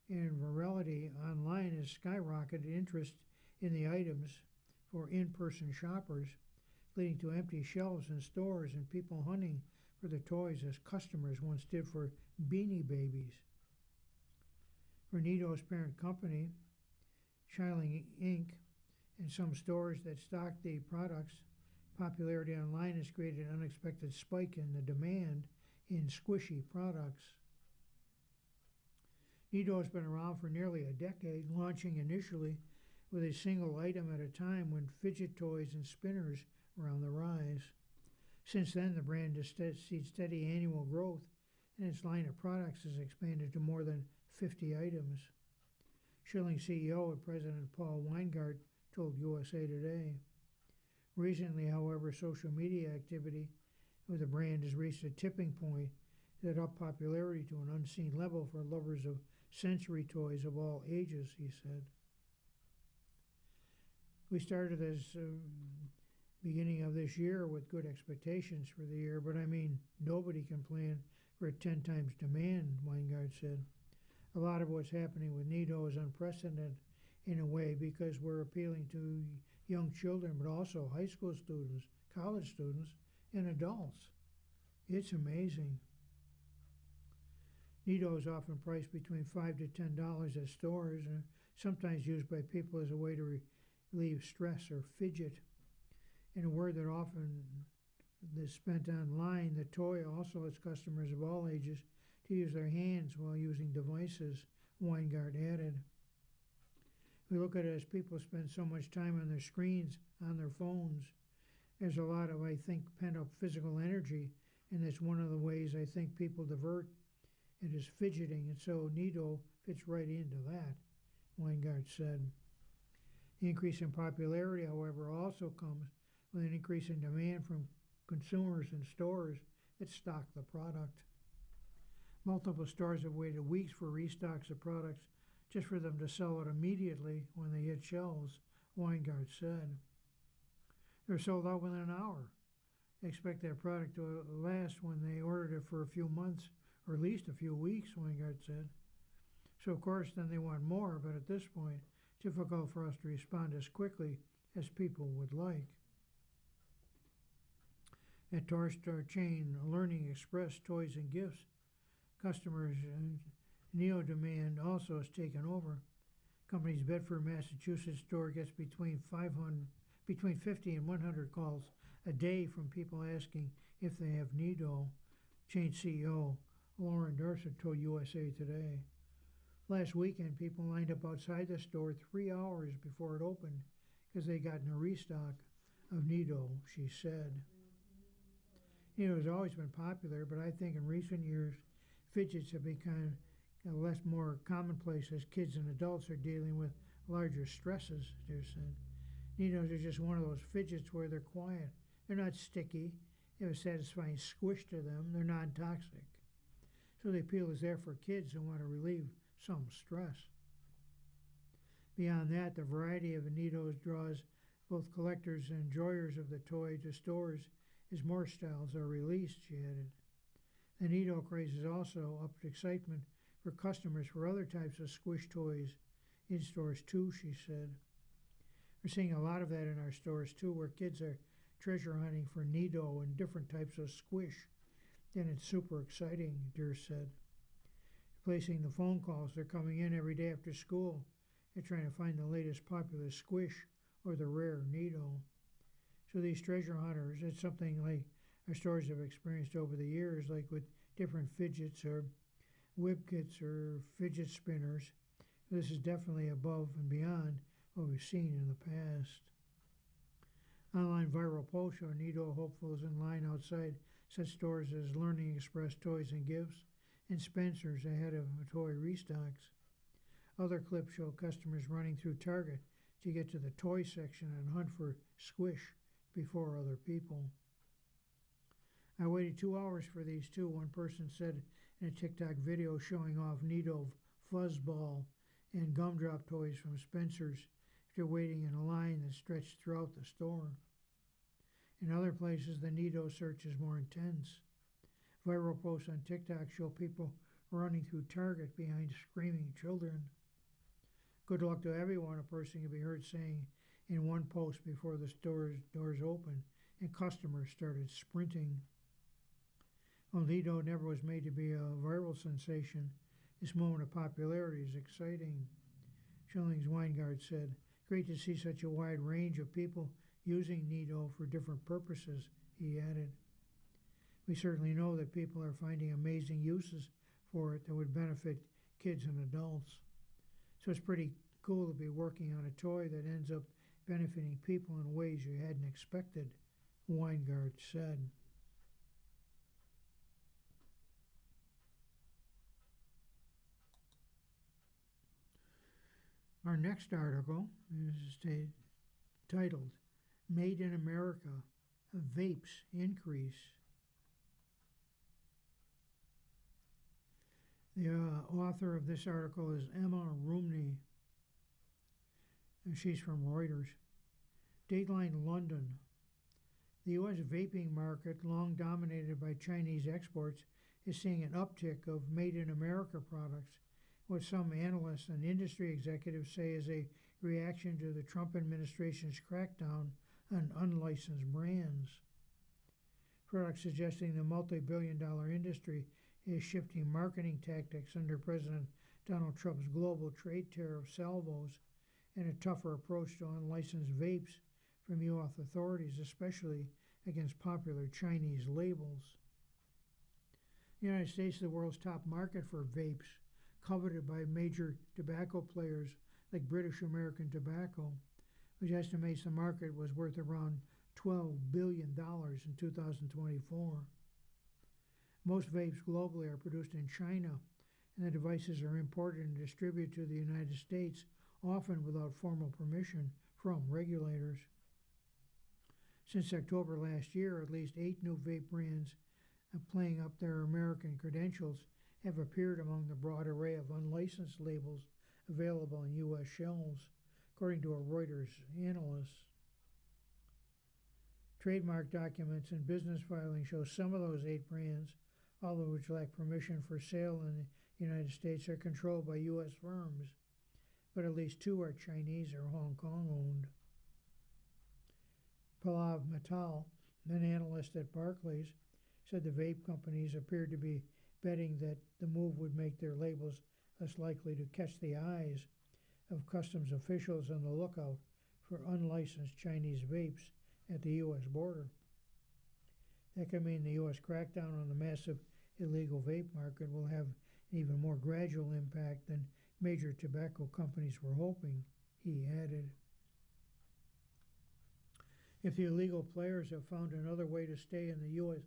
and virality online has skyrocketed interest in the items for in-person shoppers, leading to empty shelves in stores and people hunting for the toys as customers once did for Beanie Babies. For Nito's parent company, Schilling Inc., and some stores that stock the products, popularity online has created an unexpected spike in the demand in squishy products. Nito has been around for nearly a decade, launching initially with a single item at a time when fidget toys and spinners were on the rise. Since then, the brand has seen steady annual growth, and its line of products has expanded to more than 50 items. Schilling CEO and President Paul Weingart told USA Today. Recently, however, social media activity with the brand has reached a tipping point that upped popularity to an unseen level for lovers of sensory toys of all ages, he said. We started this beginning of this year with good expectations for the year, but nobody can plan for 10 times demand, Weingart said. A lot of what's happening with Nito is unprecedented in a way because we're appealing to young children, but also high school students, college students, and adults. It's amazing. Nito is often priced between $5 to $10 at stores and sometimes used by people as a way to relieve stress or fidget. In a word that often is spent online, the toy also lets customers of all ages to use their hands while using devices, Weingart added. We look at it as people spend so much time on their screens, on their phones. There's a lot of, I think, pent-up physical energy, and that's one of the ways I think people divert. It is fidgeting, and so Nito fits right into that, Weingart said. The increase in popularity, however, also comes with an increase in demand from consumers and stores that stock the product. Multiple stores have waited weeks for restocks of products just for them to sell it immediately when they hit shelves, Weingart said. They're sold out within an hour. They expect that product to last when they ordered it for a few months or at least a few weeks, Weingart said. So of course then they want more, but at this point it's difficult for us to respond as quickly as people would like. At toy store chain Learning Express Toys and Gifts, customers Neo demand also has taken over. Company's Bedford, Massachusetts store gets between 50 and 100 calls a day from people asking if they have Nito, chain CEO Lauren Dorset told USA Today. Last weekend, people lined up outside the store 3 hours before it opened because they got in a restock of Nito, she said. Nito has always been popular, but I think in recent years, fidgets have become less more commonplace as kids and adults are dealing with larger stresses, they said. Nitos are just one of those fidgets where they're quiet. They're not sticky. They have a satisfying squish to them. They're non-toxic. So the appeal is there for kids who want to relieve some stress. Beyond that, the variety of Nitos draws both collectors and enjoyers of the toy to stores as more styles are released, she added. The Nito craze has also upped excitement for customers for other types of squish toys in stores too, she said. We're seeing a lot of that in our stores too, where kids are treasure hunting for Nito and different types of squish. And it's super exciting, Durst said. Replacing the phone calls, they're coming in every day after school and trying to find the latest popular squish or the rare Nito. So these treasure hunters, it's something like our stores have experienced over the years, like with different fidgets or whip kits or fidget spinners. This is definitely above and beyond what we've seen in the past. Online viral posts show Nito hopefuls in line outside such stores as Learning Express Toys and Gifts and Spencer's ahead of toy restocks. Other clips show customers running through Target to get to the toy section and hunt for squish before other people. I waited 2 hours for these too, one person said in a TikTok video showing off Nito fuzzball and gumdrop toys from Spencer's after waiting in a line that stretched throughout the store. In other places, the Nito search is more intense. Viral posts on TikTok show people running through Target behind screaming children. Good luck to everyone, a person could be heard saying in one post before the store's doors opened and customers started sprinting. While Lido never was made to be a viral sensation, this moment of popularity is exciting. Schillings Weingart said, "Great to see such a wide range of people using Nido for different purposes," he added. "We certainly know that people are finding amazing uses for it that would benefit kids and adults. So it's pretty cool to be working on a toy that ends up benefiting people in ways you hadn't expected," Weingart said. Our next article is titled Made in America, Vapes Increase. The author of this article is Emma Rumney, and she's from Reuters. Dateline London. The U.S. vaping market, long dominated by Chinese exports, is seeing an uptick of made in America products, what some analysts and industry executives say is a reaction to the Trump administration's crackdown on unlicensed brands. Products suggesting the multi-billion-dollar industry is shifting marketing tactics under President Donald Trump's global trade tariff salvos and a tougher approach to unlicensed vapes from U.S. authorities, especially against popular Chinese labels. The United States is the world's top market for vapes, coveted by major tobacco players like British American Tobacco, which estimates the market was worth around $12 billion in 2024. Most vapes globally are produced in China, and the devices are imported and distributed to the United States, often without formal permission from regulators. Since October last year, at least 8 new vape brands playing up their American credentials have appeared among the broad array of unlicensed labels available on U.S. shelves, according to a Reuters analyst. Trademark documents and business filings show some of those 8 brands, all of which lack permission for sale in the United States, are controlled by U.S. firms, but at least 2 are Chinese or Hong Kong owned. Pallav Mittal, an analyst at Barclays, said the vape companies appeared to be betting that the move would make their labels less likely to catch the eyes of customs officials on the lookout for unlicensed Chinese vapes at the U.S. border. That could mean the U.S. crackdown on the massive illegal vape market will have an even more gradual impact than major tobacco companies were hoping, he added. If the illegal players have found another way to stay in the U.S.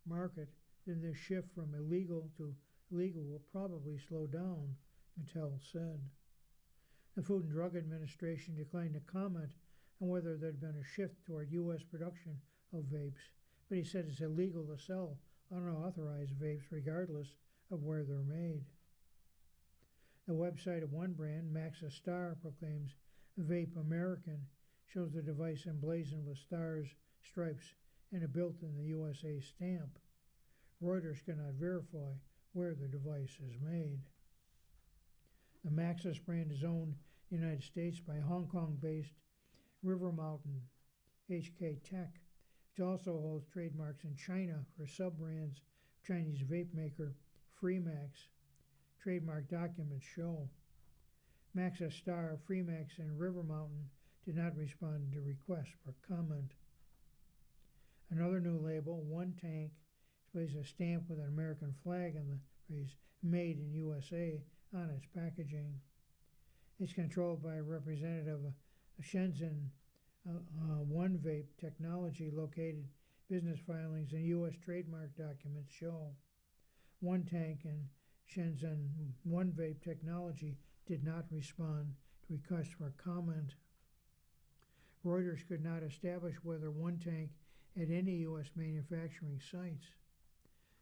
market, then this shift from illegal to legal will probably slow down, Mittal said. The Food and Drug Administration declined to comment on whether there had been a shift toward U.S. production of vapes, but he said it's illegal to sell unauthorized vapes regardless of where they're made. The website of one brand, Maxa Star, proclaims Vape American, shows the device emblazoned with stars, stripes, and a built-in USA stamp. Reuters cannot verify where the device is made. The Maxis brand is owned in the United States by Hong Kong-based River Mountain HK Tech, which also holds trademarks in China for sub-brands of Chinese vape maker Freemax. Trademark documents show. Maxis Star, Freemax, and River Mountain did not respond to requests for comment. Another new label, One Tank, displays a stamp with an American flag and the phrase "Made in USA" on its packaging. It's controlled by a representative of Shenzhen One Vape Technology located. Business filings and U.S. trademark documents show. One Tank and Shenzhen One Vape Technology did not respond to requests for comment. Reuters could not establish whether One Tank had any U.S. manufacturing sites.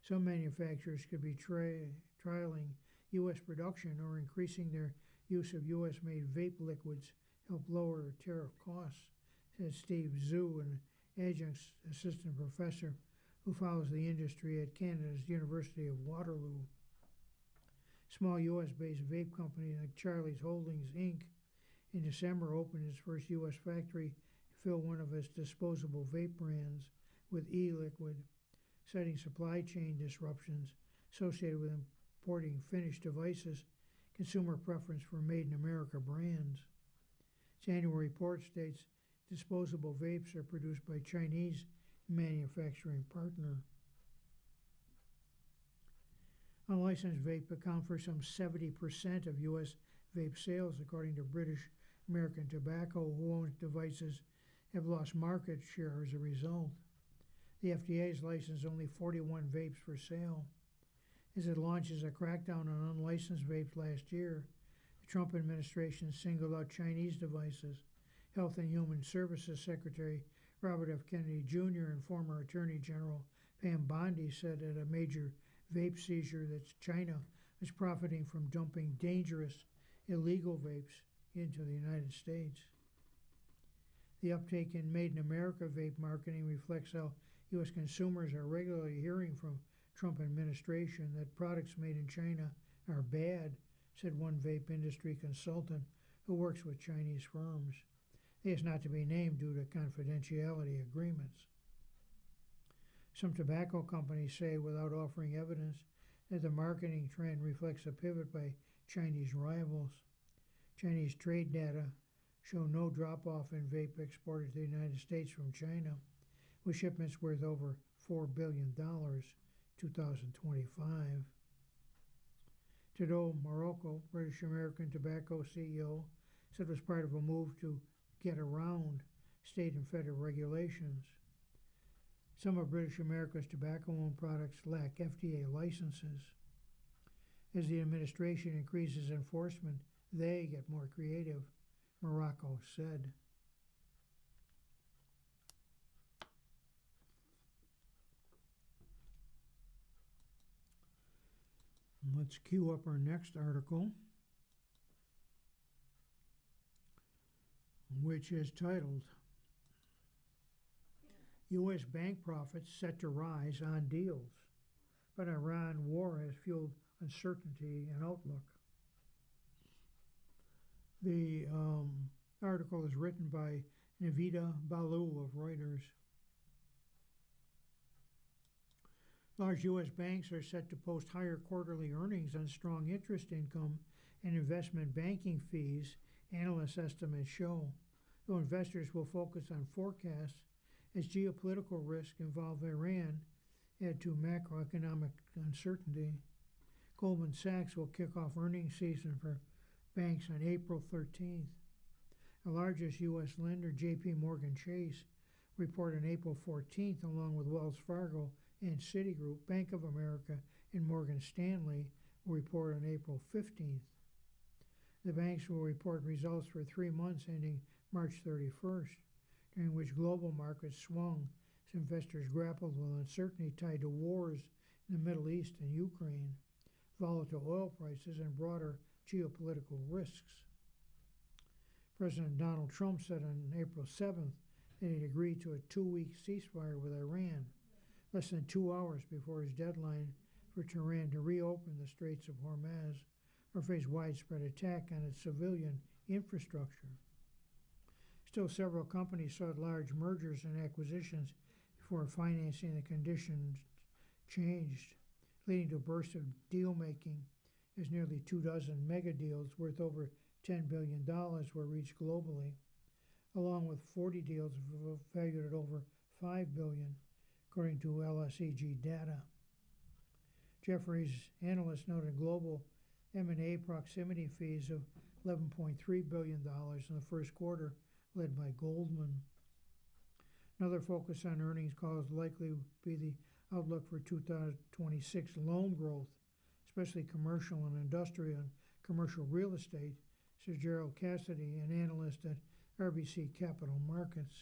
Some manufacturers could be trialing U.S. production or increasing their use of U.S.-made vape liquids to help lower tariff costs, said Steve Zhu, an adjunct assistant professor who follows the industry at Canada's University of Waterloo. Small U.S.-based vape company like Charlie's Holdings, Inc. in December opened its first U.S. factory to fill one of its disposable vape brands with e-liquid, citing supply chain disruptions associated with importing finished devices, consumer preference for made-in-America brands. Its annual report states disposable vapes are produced by Chinese manufacturing partner. Unlicensed vape account for some 70% of U.S. vape sales, according to British American Tobacco, who owns devices have lost market share as a result. The FDA has licensed only 41 vapes for sale. As it launches a crackdown on unlicensed vapes last year, the Trump administration singled out Chinese devices. Health and Human Services Secretary Robert F. Kennedy Jr. and former Attorney General Pam Bondi said at a major vape seizure that China was profiting from dumping dangerous, illegal vapes into the United States. The uptake in made-in-America vape marketing reflects how U.S. consumers are regularly hearing from Trump administration that products made in China are bad, said one vape industry consultant who works with Chinese firms. He is not to be named due to confidentiality agreements. Some tobacco companies say, without offering evidence, that the marketing trend reflects a pivot by Chinese rivals. Chinese trade data show no drop-off in vape exported to the United States from China, with shipments worth over $4 billion 2025. Tadeu Marroco, British American Tobacco CEO, said it was part of a move to get around state and federal regulations. Some of British America's tobacco-owned products lack FDA licenses. As the administration increases enforcement, they get more creative, Marroco said. Let's cue up our next article, which is titled, U.S. Bank Profits Set to Rise on Deals, but Iran War has fueled uncertainty and outlook. The article is written by Navita Balu of Reuters. Large U.S. banks are set to post higher quarterly earnings on strong interest income and investment banking fees, analyst estimates show, though investors will focus on forecasts as geopolitical risk involving Iran add to macroeconomic uncertainty. Goldman Sachs will kick off earnings season for banks on April 13th. The largest U.S. lender, J.P. Morgan Chase, report on April 14th, along with Wells Fargo and Citigroup. Bank of America and Morgan Stanley will report on April 15th. The banks will report results for 3 months ending March 31st, during which global markets swung as investors grappled with uncertainty tied to wars in the Middle East and Ukraine, volatile oil prices, and broader geopolitical risks. President Donald Trump said on April 7th that he'd agreed to a 2-week ceasefire with Iran, less than 2 hours before his deadline for Tehran to reopen the Straits of Hormuz or face widespread attack on its civilian infrastructure. Still, several companies sought large mergers and acquisitions before financing the conditions changed, leading to a burst of deal-making as nearly 24 mega deals worth over $10 billion were reached globally, along with 40 deals valued at over $5 billion, according to LSEG data. Jefferies analysts noted global M&A proximity fees of $11.3 billion in the first quarter, led by Goldman. Another focus on earnings calls likely be the outlook for 2026 loan growth, especially commercial and industrial and commercial real estate, says Gerald Cassidy, an analyst at RBC Capital Markets.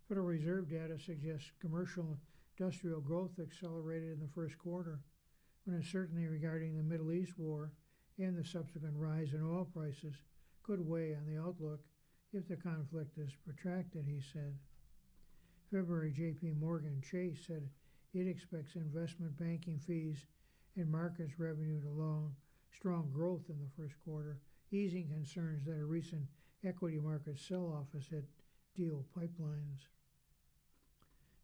Federal Reserve data suggests commercial industrial growth accelerated in the first quarter, when uncertainty regarding the Middle East war and the subsequent rise in oil prices could weigh on the outlook if the conflict is protracted, he said. February, J.P. Morgan Chase said it expects investment banking fees and markets revenue along strong growth in the first quarter, easing concerns that a recent equity market sell-off has hit deal pipelines.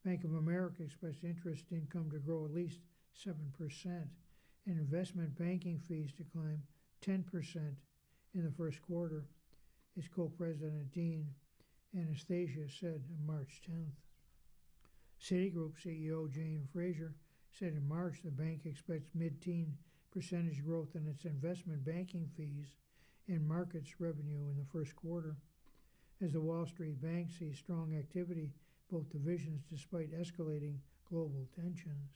Bank of America expects interest income to grow at least 7%, and investment banking fees to climb 10% in the first quarter, its co-president Dean Anastasia said on March 10th. Citigroup CEO Jane Fraser said in March the bank expects mid-teen percentage growth in its investment banking fees and markets revenue in the first quarter, as the Wall Street Bank sees strong activity both divisions despite escalating global tensions.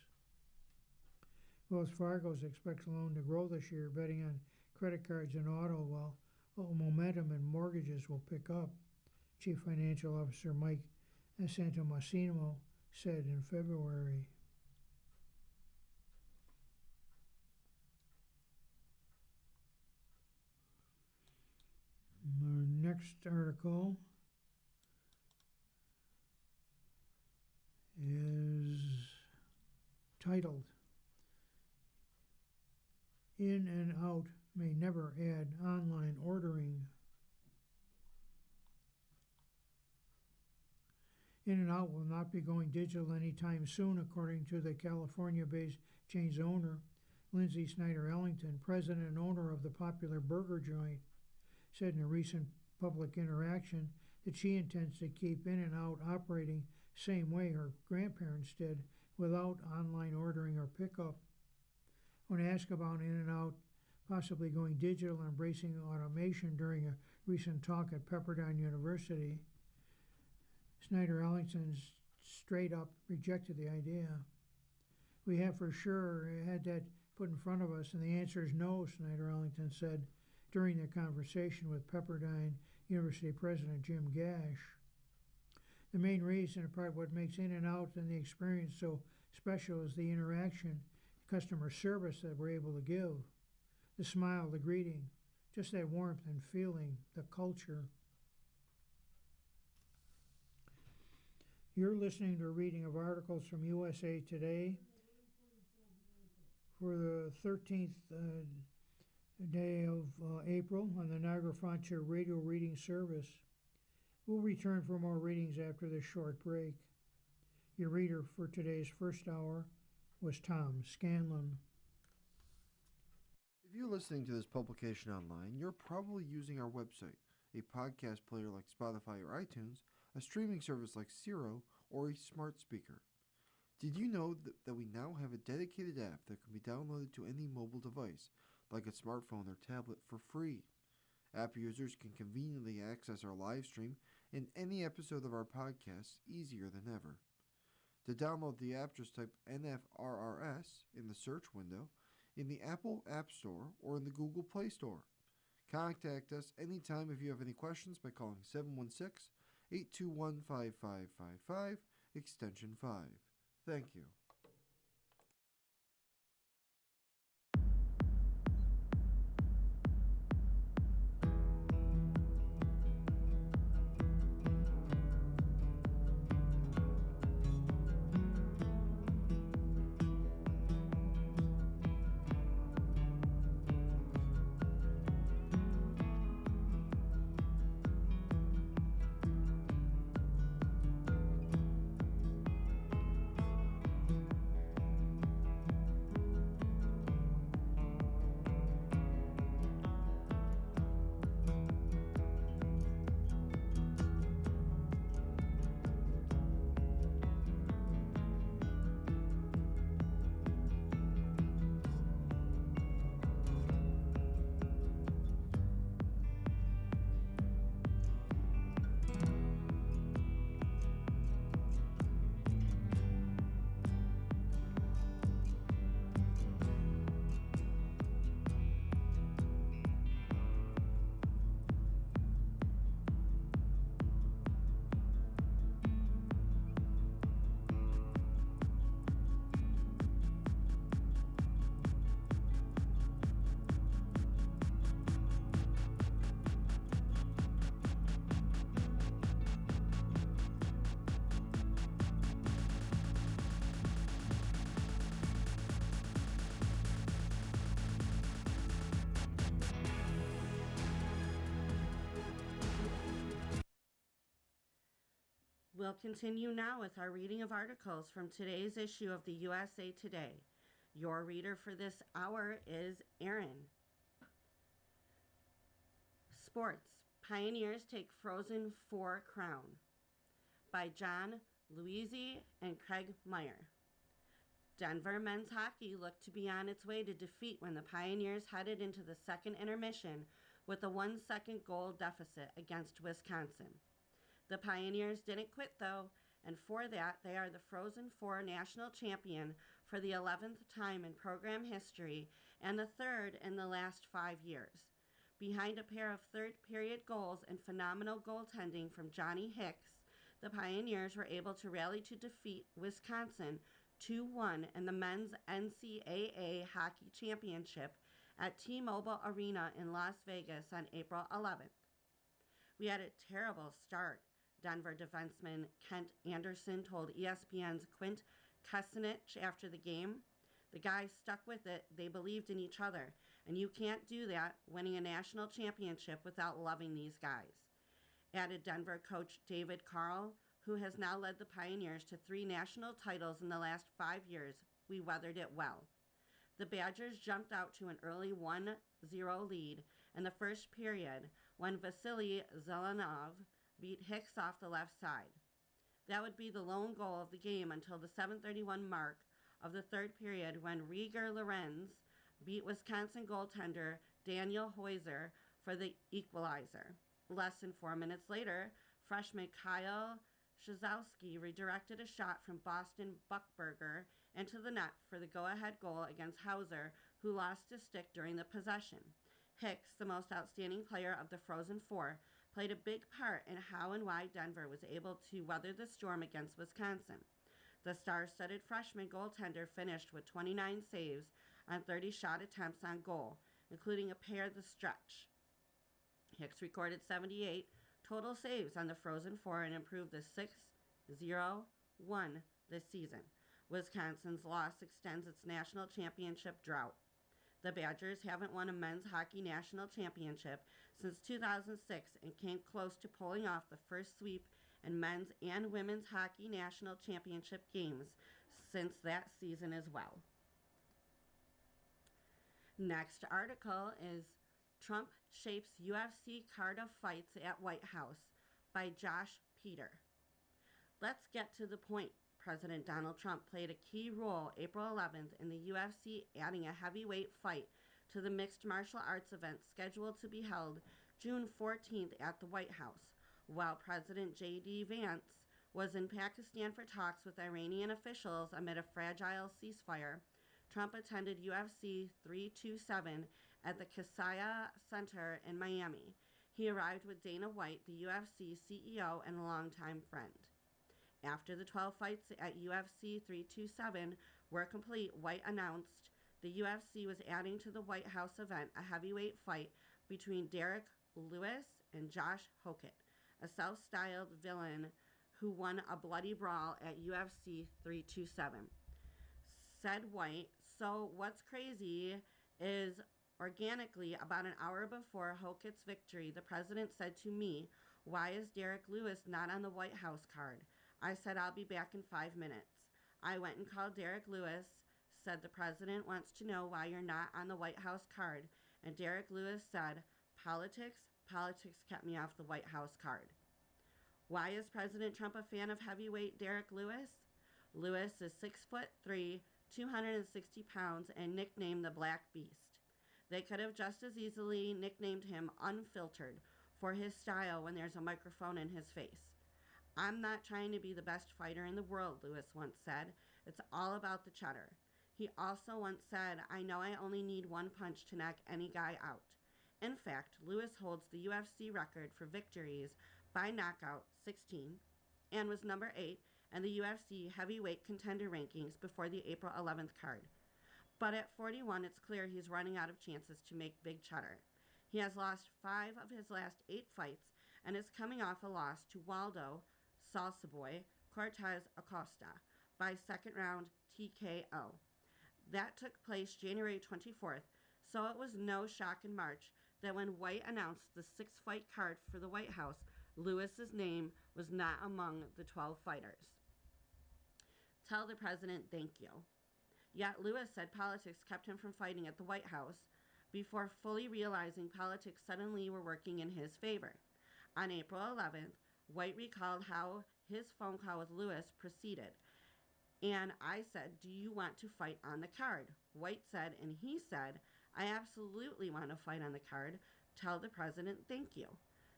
Wells Fargo expects loan to grow this year, betting on credit cards and auto, while momentum in mortgages will pick up, Chief Financial Officer Mike Santomassimo said in February. Our next article is titled "In and Out May Never Add Online Ordering." In-N-Out will not be going digital anytime soon, according to the California-based chain's owner, Lindsay Snyder Ellington, president and owner of the popular burger joint, said in a recent public interaction that she intends to keep In-N-Out operating same way her grandparents did, without online ordering or pickup. When asked about In-N-Out possibly going digital and embracing automation during a recent talk at Pepperdine University, Snyder Ellington straight up rejected the idea. "We have for sure had that put in front of us, and the answer is no," Snyder Ellington said during their conversation with Pepperdine University President Jim Gash. The main reason, in part what makes In-N-Out and the experience so special, is the interaction, customer service that we're able to give. The smile, the greeting, just that warmth and feeling, the culture. You're listening to a reading of articles from USA Today for the 13th day of April on the Niagara Frontier Radio Reading Service. We'll return for more readings after this short break. Your reader for today's first hour was Tom Scanlon. If you're listening to this publication online, you're probably using our website, a podcast player like Spotify or iTunes, a streaming service like Siro, or a smart speaker. Did you know that we now have a dedicated app that can be downloaded to any mobile device, like a smartphone or tablet, for free? App users can conveniently access our live stream and any episode of our podcast easier than ever. To download the app, just type NFRRS in the search window in the Apple App Store or in the Google Play Store. Contact us anytime if you have any questions by calling 716-821-5555, extension 5. Thank you. We'll continue now with our reading of articles from today's issue of the USA Today. Your reader for this hour is Erin. Sports. Pioneers take Frozen 4 crown by John Louisi and Craig Meyer. Denver men's hockey looked to be on its way to defeat when the Pioneers headed into the second intermission with a 1-second goal deficit against Wisconsin. The Pioneers didn't quit though, and for that they are the Frozen 4 national champion for the 11th time in program history and the third in the last 5 years. Behind a pair of third-period goals and phenomenal goaltending from Johnny Hicks, the Pioneers were able to rally to defeat Wisconsin 2-1 in the men's NCAA hockey championship at T-Mobile Arena in Las Vegas on April 11th. We had a terrible start, Denver defenseman Kent Anderson told ESPN's Quint Kucinich after the game. The guys stuck with it, they believed in each other, and you can't do that winning a national championship without loving these guys. Added Denver coach David Carl, who has now led the Pioneers to 3 national titles in the last 5 years. We weathered it well. The Badgers jumped out to an early 1-0 lead in the first period when Vasily Zelenov beat Hicks off the left side. That would be the lone goal of the game until the 7:31 mark of the third period when Rieger Lorenz beat Wisconsin goaltender Daniel Heuser for the equalizer. Less than 4 minutes later, freshman Kyle Shazowski redirected a shot from Boston Buckberger into the net for the go-ahead goal against Hauser, who lost his stick during the possession. Hicks, the most outstanding player of the Frozen 4, played a big part in how and why Denver was able to weather the storm against Wisconsin. The star-studded freshman goaltender finished with 29 saves on 30 shot attempts on goal, including a pair the stretch. Hicks recorded 78 total saves on the Frozen 4 and improved the 6-0-1 this season. Wisconsin's loss extends its national championship drought. The Badgers haven't won a men's hockey national championship since 2006 and came close to pulling off the first sweep in men's and women's hockey national championship games since that season as well. Next article is Trump Shapes UFC Card of Fights at White House by Josh Peter. Let's get to the point. President Donald Trump played a key role April 11th in the UFC adding a heavyweight fight to the mixed martial arts event scheduled to be held June 14th at the White House. While President J.D. Vance was in Pakistan for talks with Iranian officials amid a fragile ceasefire, Trump attended UFC 327 at the Kaseya Center in Miami. He arrived with Dana White, the UFC CEO and longtime friend. After the 12 fights at UFC 327 were complete, White announced the UFC was adding to the White House event a heavyweight fight between Derek Lewis and Josh Hokett, a South-styled villain who won a bloody brawl at UFC 327. Said White, so what's crazy is organically about an hour before Hokett's victory, the president said to me, why is Derek Lewis not on the White House card? I said, I'll be back in 5 minutes. I went and called Derek Lewis, said the president wants to know why you're not on the White House card. And Derek Lewis said, politics kept me off the White House card. Why is President Trump a fan of heavyweight Derek Lewis? Lewis is 6'3", 260 pounds, and nicknamed the Black Beast. They could have just as easily nicknamed him Unfiltered for his style when there's a microphone in his face. I'm not trying to be the best fighter in the world, Lewis once said. It's all about the cheddar. He also once said, I know I only need one punch to knock any guy out. In fact, Lewis holds the UFC record for victories by knockout, 16, and was number 8 in the UFC heavyweight contender rankings before the April 11th card. But at 41, it's clear he's running out of chances to make big cheddar. He has lost 5 of his last 8 fights and is coming off a loss to Waldo Salsa Boy Cortez Acosta by second round TKO. That took place January 24th, so it was no shock in March that when White announced the 6-fight card for the White House, Lewis's name was not among the 12 fighters. Tell the president thank you. Yet Lewis said politics kept him from fighting at the White House before fully realizing politics suddenly were working in his favor. On April 11th, White recalled how his phone call with Lewis proceeded. And I said, "Do you want to fight on the card?" White said, and he said, "I absolutely want to fight on the card. Tell the president thank you."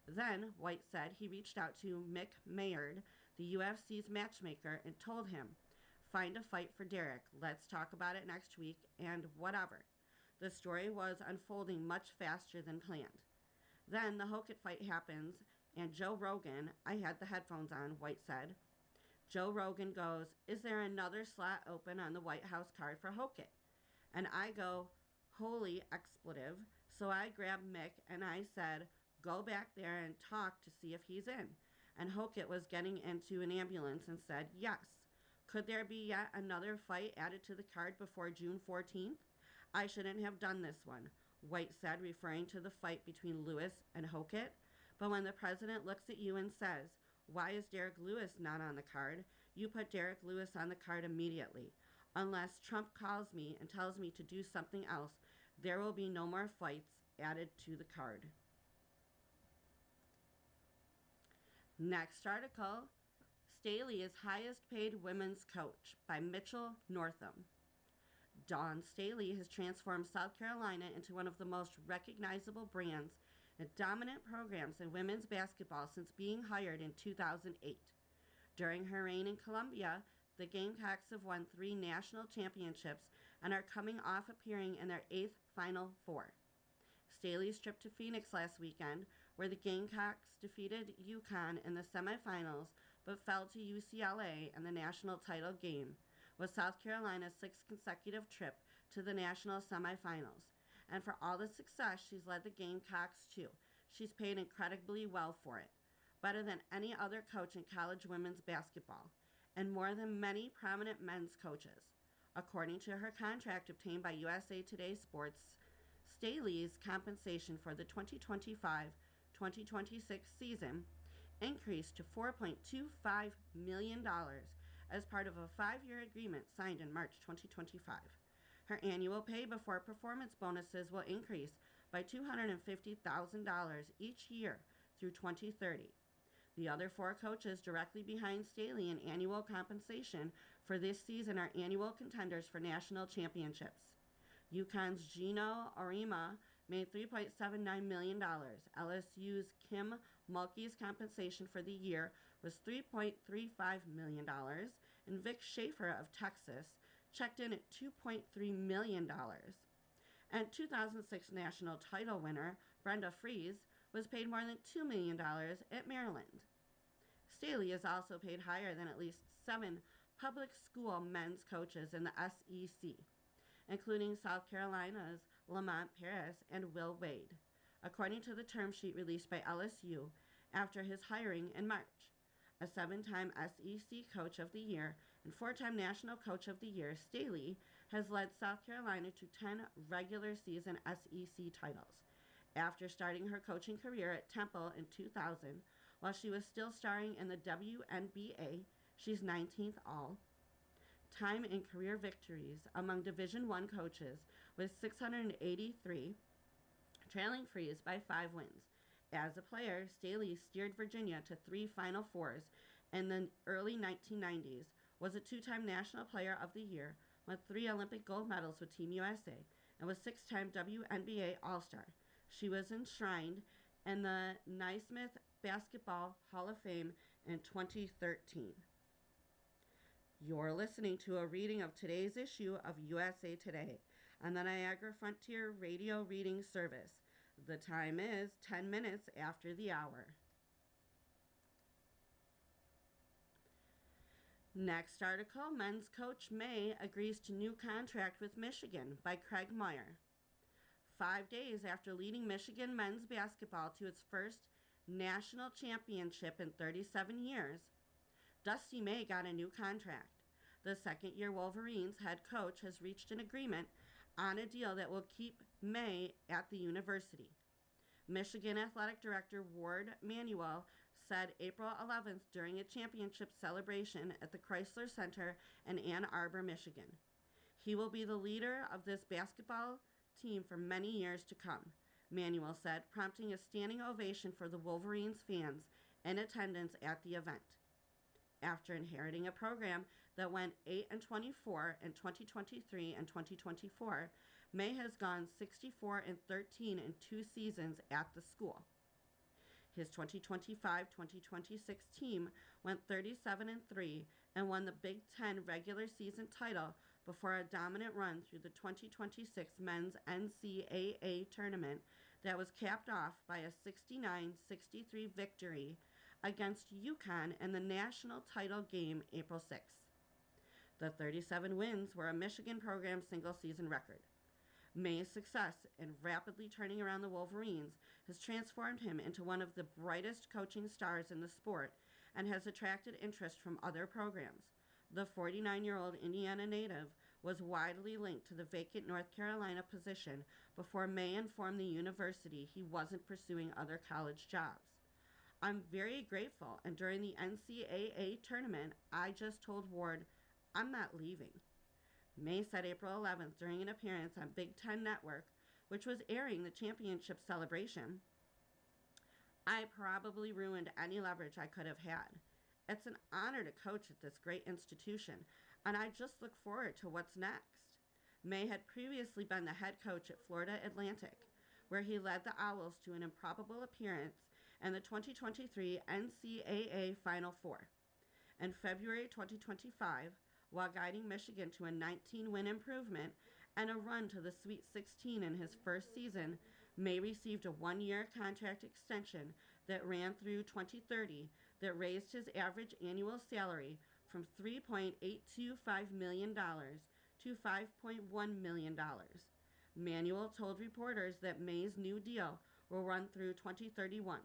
Then White said he reached out to Mick Maynard, the UFC's matchmaker, and told him, "Find a fight for Derek. Let's talk about it next week," and whatever. The story was unfolding much faster than planned. Then the Hokett fight happens, and Joe Rogan, I had the headphones on, White said. Joe Rogan goes, "Is there another slot open on the White House card for Hokett?" And I go, "Holy expletive." So I grabbed Mick and I said, "Go back there and talk to see if he's in." And Hokett was getting into an ambulance and said, "Yes." Could there be yet another fight added to the card before June 14th? I shouldn't have done this one, White said, referring to the fight between Lewis and Hokett. But when the president looks at you and says, "Why is Derek Lewis not on the card?" you put Derek Lewis on the card immediately. Unless Trump calls me and tells me to do something else, there will be no more fights added to the card. Next article, Staley is highest paid women's coach by Mitchell Northam. Dawn Staley has transformed South Carolina into one of the most recognizable brands and dominant programs in women's basketball since being hired in 2008. During her reign in Columbia, the Gamecocks have won 3 national championships and are coming off appearing in their 8th Final Four. Staley's trip to Phoenix last weekend, where the Gamecocks defeated UConn in the semifinals but fell to UCLA in the national title game, was South Carolina's 6th consecutive trip to the national semifinals. And for all the success she's led the Gamecocks to, she's paid incredibly well for it, better than any other coach in college women's basketball, and more than many prominent men's coaches. According to her contract obtained by USA Today Sports, Staley's compensation for the 2025-2026 season increased to $4.25 million as part of a 5-year agreement signed in March 2025. Her annual pay before performance bonuses will increase by $250,000 each year through 2030. The other 4 coaches directly behind Staley in annual compensation for this season are annual contenders for national championships. UConn's Gino Auriemma made $3.79 million. LSU's Kim Mulkey's compensation for the year was $3.35 million, and Vic Schaefer of Texas checked in at $2.3 million. And 2006 national title winner Brenda Fries was paid more than $2 million at Maryland. Staley is also paid higher than at least 7 public school men's coaches in the SEC, including South Carolina's Lamont Paris and Will Wade, according to the term sheet released by LSU after his hiring in March. A 7-time SEC Coach of the Year and 4-time National Coach of the Year, Staley has led South Carolina to 10 regular season SEC titles. After starting her coaching career at Temple in 2000, while she was still starring in the WNBA, she's 19th all-time in career victories among Division I coaches with 683, trailing Fries by 5 wins. As a player, Staley steered Virginia to 3 Final Fours in the early 1990s, was a 2-time National Player of the Year, won 3 Olympic gold medals with Team USA, and was 6-time WNBA All-Star. She was enshrined in the Naismith Basketball Hall of Fame in 2013. You're listening to a reading of today's issue of USA Today on the Niagara Frontier Radio Reading Service. The time is 10 minutes after the hour. Next article, men's coach May agrees to new contract with Michigan by Craig Meyer. 5 days after leading Michigan men's basketball to its first national championship in 37 years, Dusty May got a new contract. The second-year Wolverines head coach has reached an agreement on a deal that will keep May at the university. Michigan Athletic Director Ward Manuel said April 11th during a championship celebration at the Chrysler Center in Ann Arbor, Michigan. He will be the leader of this basketball team for many years to come, Manuel said, prompting a standing ovation for the Wolverines fans in attendance at the event. After inheriting a program that went 8-24 in 2023 and 2024, May has gone 64-13 in 2 seasons at the school. His 2025-2026 team went 37-3 and won the Big Ten regular season title before a dominant run through the 2026 men's NCAA tournament that was capped off by a 69-63 victory against UConn in the national title game April 6th. The 37 wins were a Michigan program single-season record. May's success in rapidly turning around the Wolverines has transformed him into one of the brightest coaching stars in the sport and has attracted interest from other programs. The 49-year-old Indiana native was widely linked to the vacant North Carolina position before May informed the university he wasn't pursuing other college jobs. I'm very grateful, and during the NCAA tournament, I just told Ward, I'm not leaving. May said April 11th during an appearance on Big Ten Network, which was airing the championship celebration, I probably ruined any leverage I could have had. It's an honor to coach at this great institution, and I just look forward to what's next. May had previously been the head coach at Florida Atlantic, where he led the Owls to an improbable appearance in the 2023 NCAA Final Four. In February 2025, while guiding Michigan to a 19-win improvement and a run to the Sweet 16 in his first season, May received a 1-year contract extension that ran through 2030 that raised his average annual salary from $3.825 million to $5.1 million. Manuel told reporters that May's new deal will run through 2031,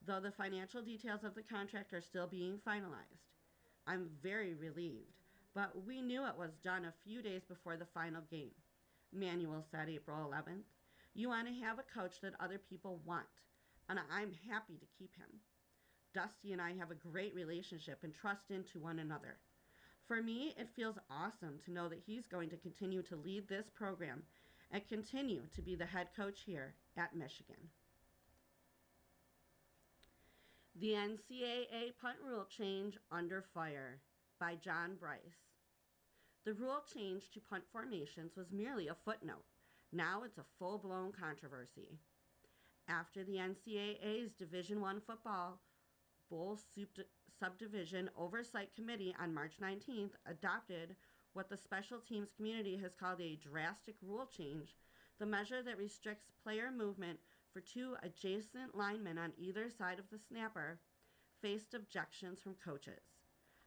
though the financial details of the contract are still being finalized. I'm very relieved, but we knew it was done a few days before the final game. Manuel said April 11th, you want to have a coach that other people want, and I'm happy to keep him. Dusty and I have a great relationship and trust into one another. For me, it feels awesome to know that he's going to continue to lead this program and continue to be the head coach here at Michigan. The NCAA punt rule change under fire by John Bryce. The rule change to punt formations was merely a footnote. Now it's a full-blown controversy. After the NCAA's Division I Football Bowl Subdivision Oversight Committee on March 19th adopted what the special teams community has called a drastic rule change, the measure that restricts player movement for 2 adjacent linemen on either side of the snapper faced objections from coaches.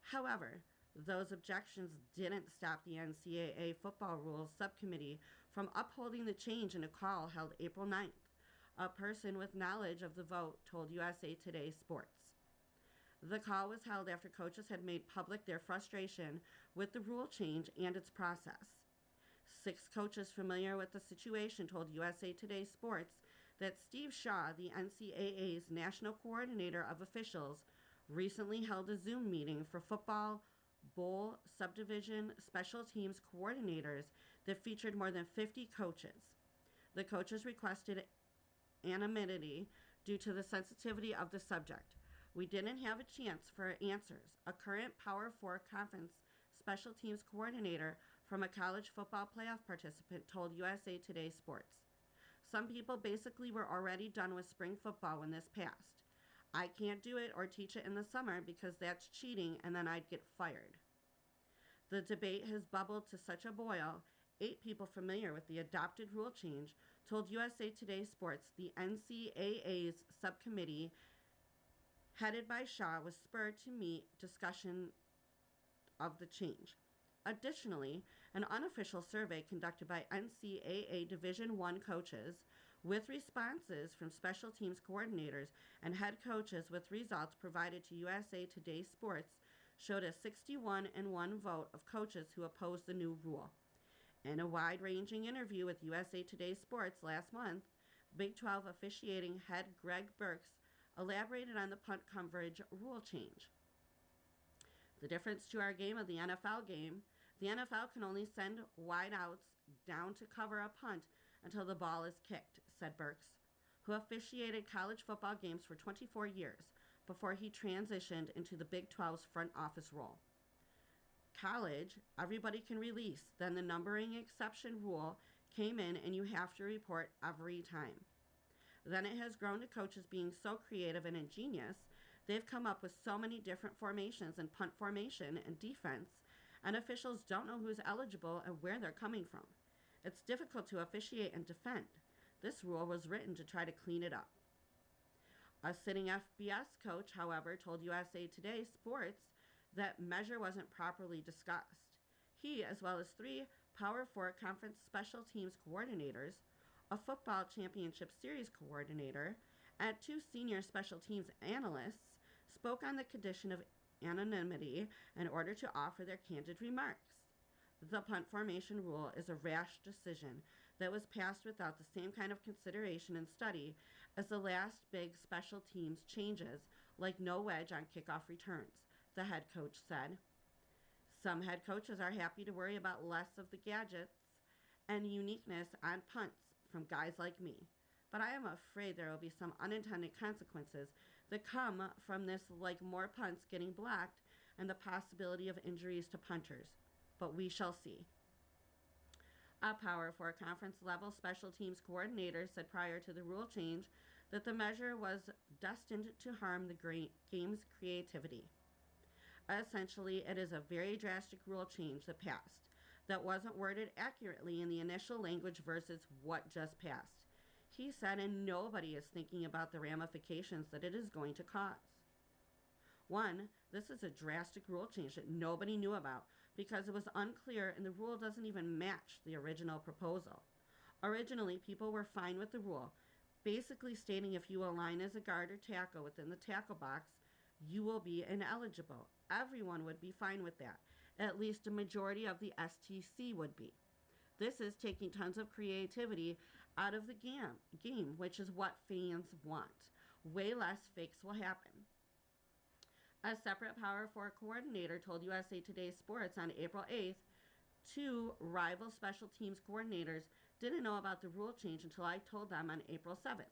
However, those objections didn't stop the NCAA Football Rules Subcommittee from upholding the change in a call held April 9th. A person with knowledge of the vote told USA Today Sports. The call was held after coaches had made public their frustration with the rule change and its process. 6 coaches familiar with the situation told USA Today Sports that Steve Shaw, the NCAA's national coordinator of officials, recently held a Zoom meeting for football bowl subdivision special teams coordinators that featured more than 50 coaches. The coaches requested anonymity due to the sensitivity of the subject. We didn't have a chance for answers, a current Power 4 conference special teams coordinator from a college football playoff participant told USA Today Sports. Some people basically were already done with spring football when this passed. I can't do it or teach it in the summer because that's cheating and then I'd get fired. The debate has bubbled to such a boil, 8 people familiar with the adopted rule change told USA Today Sports the NCAA's subcommittee headed by Shaw was spurred to meet discussion of the change. Additionally, an unofficial survey conducted by NCAA Division I coaches with responses from special teams coordinators and head coaches with results provided to USA Today Sports showed a 61-1 vote of coaches who opposed the new rule. In a wide-ranging interview with USA Today Sports last month, Big 12 officiating head Greg Burks elaborated on the punt coverage rule change. The difference to our game of the NFL game, the NFL can only send wideouts down to cover a punt until the ball is kicked, said Burks, who officiated college football games for 24 years before he transitioned into the Big 12's front office role. College, everybody can release, then the numbering exception rule came in and you have to report every time. Then it has grown to coaches being so creative and ingenious, they've come up with so many different formations and punt formation and defense, and officials don't know who's eligible and where they're coming from. It's difficult to officiate and defend. This rule was written to try to clean it up. A sitting FBS coach, however, told USA Today Sports that measure wasn't properly discussed. He, as well as 3 Power 4 conference special teams coordinators, a football championship series coordinator, and 2 senior special teams analysts, spoke on the condition of anonymity in order to offer their candid remarks. The punt formation rule is a rash decision that was passed without the same kind of consideration and study as the last big special teams changes, like no wedge on kickoff returns, the head coach said. Some head coaches are happy to worry about less of the gadgets and uniqueness on punts from guys like me, but I am afraid there will be some unintended consequences that come from this, like more punts getting blocked and the possibility of injuries to punters, but we shall see. A Power 4 conference level special teams coordinator said prior to the rule change that the measure was destined to harm the game's creativity. Essentially, it is a very drastic rule change that passed that wasn't worded accurately in the initial language versus what just passed. He said, and nobody is thinking about the ramifications that it is going to cause. 1, this is a drastic rule change that nobody knew about because it was unclear and the rule doesn't even match the original proposal. Originally, people were fine with the rule, basically stating if you align as a guard or tackle within the tackle box, you will be ineligible. Everyone would be fine with that. At least a majority of the STC would be. This is taking tons of creativity out of the game, which is what fans want. Way less fakes will happen. A separate Power 4 coordinator told USA Today Sports on April 8th, 2 rival special teams coordinators didn't know about the rule change until I told them on April 7th.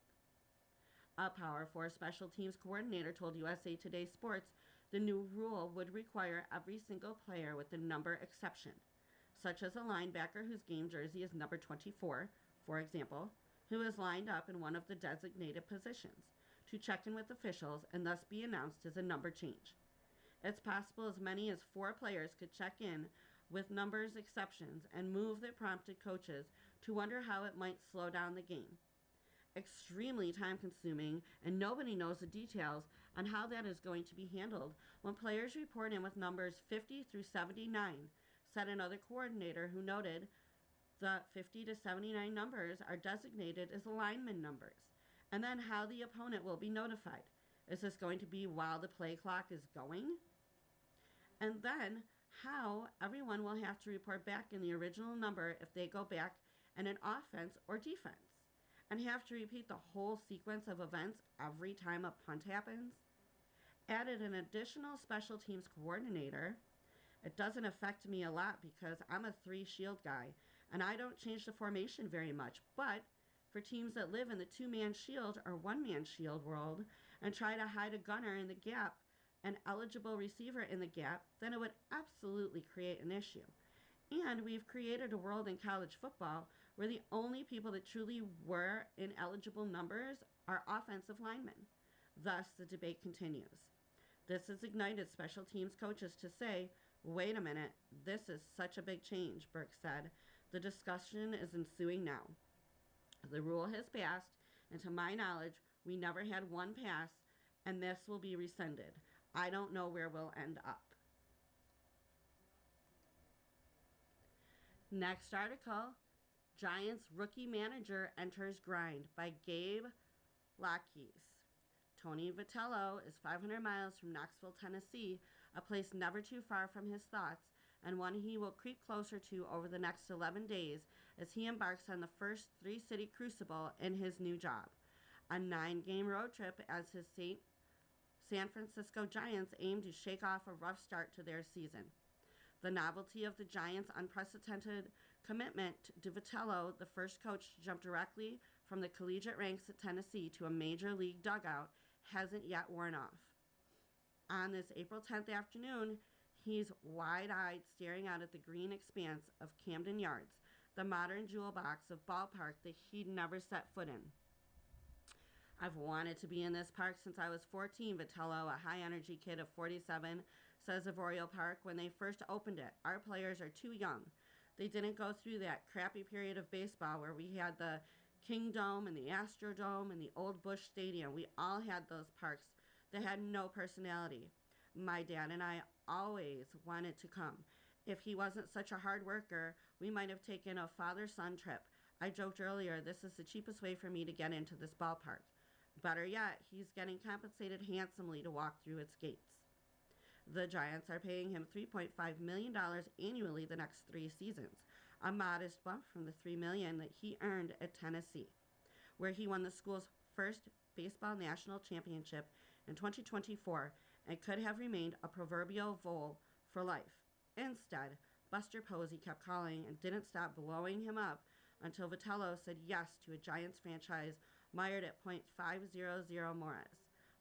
A Power 4 special teams coordinator told USA Today Sports the new rule would require every single player with the number exception, such as a linebacker whose game jersey is number 24, for example, who is lined up in one of the designated positions, to check in with officials and thus be announced as a number change. It's possible as many as 4 players could check in with numbers exceptions and move that prompted coaches to wonder how it might slow down the game. Extremely time consuming, and nobody knows the details on how that is going to be handled when players report in with numbers 50 through 79, said another coordinator who noted the 50 to 79 numbers are designated as lineman numbers, and then how the opponent will be notified. Is this going to be while the play clock is going? And then how everyone will have to report back in the original number if they go back in an offense or defense, and have to repeat the whole sequence of events every time a punt happens. Added an additional special teams coordinator. It doesn't affect me a lot because I'm a 3 shield guy and I don't change the formation very much, but for teams that live in the 2-man shield or 1-man shield world and try to hide a gunner in the gap, an eligible receiver in the gap, then it would absolutely create an issue. And we've created a world in college football where the only people that truly were ineligible numbers are offensive linemen. Thus, the debate continues. This has ignited special teams coaches to say, wait a minute, this is such a big change, Burke said. The discussion is ensuing now. The rule has passed, and to my knowledge, we never had one pass, and this will be rescinded. I don't know where we'll end up. Next article, Giants rookie manager enters grind by Gabe Lachkes. Tony Vitello is 500 miles from Knoxville, Tennessee, a place never too far from his thoughts, and one he will creep closer to over the next 11 days as he embarks on the first 3-city crucible in his new job. a 9-game road trip as his San Francisco Giants aim to shake off a rough start to their season. The novelty of the Giants' unprecedented commitment to Vitello, the first coach to jump directly from the collegiate ranks at Tennessee to a major league dugout, hasn't yet worn off. On this April 10th afternoon, he's wide-eyed staring out at the green expanse of Camden Yards, the modern jewel box of ballpark that he'd never set foot in. I've wanted to be in this park since I was 14, Vitello, a high-energy kid of 47, says of Oriole Park when they first opened it. Our players are too young. They didn't go through that crappy period of baseball where we had the Kingdome and the Astrodome and the old Busch Stadium. We all had those parks that had no personality. My dad and I always wanted to come. If he wasn't such a hard worker, we might have taken a father-son trip. I joked earlier, this is the cheapest way for me to get into this ballpark. Better yet, he's getting compensated handsomely to walk through its gates. The Giants are paying him $3.5 million annually the next 3 seasons, a modest bump from the $3 million that he earned at Tennessee, where he won the school's first baseball national championship in 2024 and could have remained a proverbial vole for life. Instead, Buster Posey kept calling and didn't stop blowing him up until Vitello said yes to a Giants franchise mired at .500 Morris,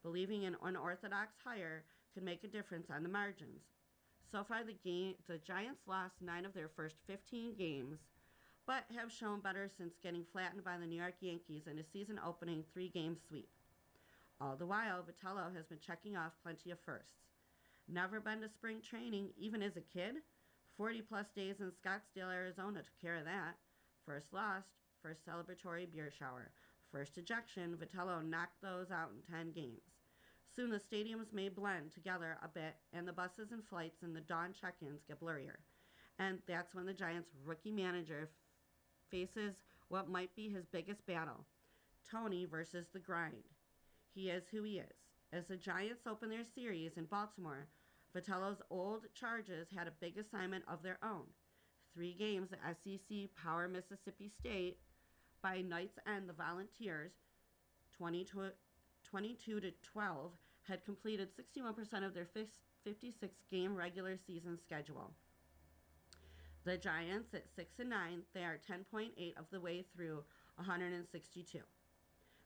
believing an unorthodox hire could make a difference on the margins. So far, the Giants lost 9 of their first 15 games, but have shown better since getting flattened by the New York Yankees in a season-opening 3-game sweep. All the while, Vitello has been checking off plenty of firsts. Never been to spring training, even as a kid? 40-plus days in Scottsdale, Arizona took care of that. First lost, first celebratory beer shower. First ejection, Vitello knocked those out in 10 games. Soon the stadiums may blend together a bit, and the buses and flights and the dawn check-ins get blurrier. And that's when the Giants' rookie manager faces what might be his biggest battle, Tony versus the grind. He is who he is. As the Giants open their series in Baltimore, Vitello's old Chargers had a big assignment of their own. 3 games at SEC Power Mississippi State. By night's end, the Volunteers, 22-12, had completed 61% of their 56-game regular season schedule. The Giants, at 6-9, they are 10.8 of the way through 162.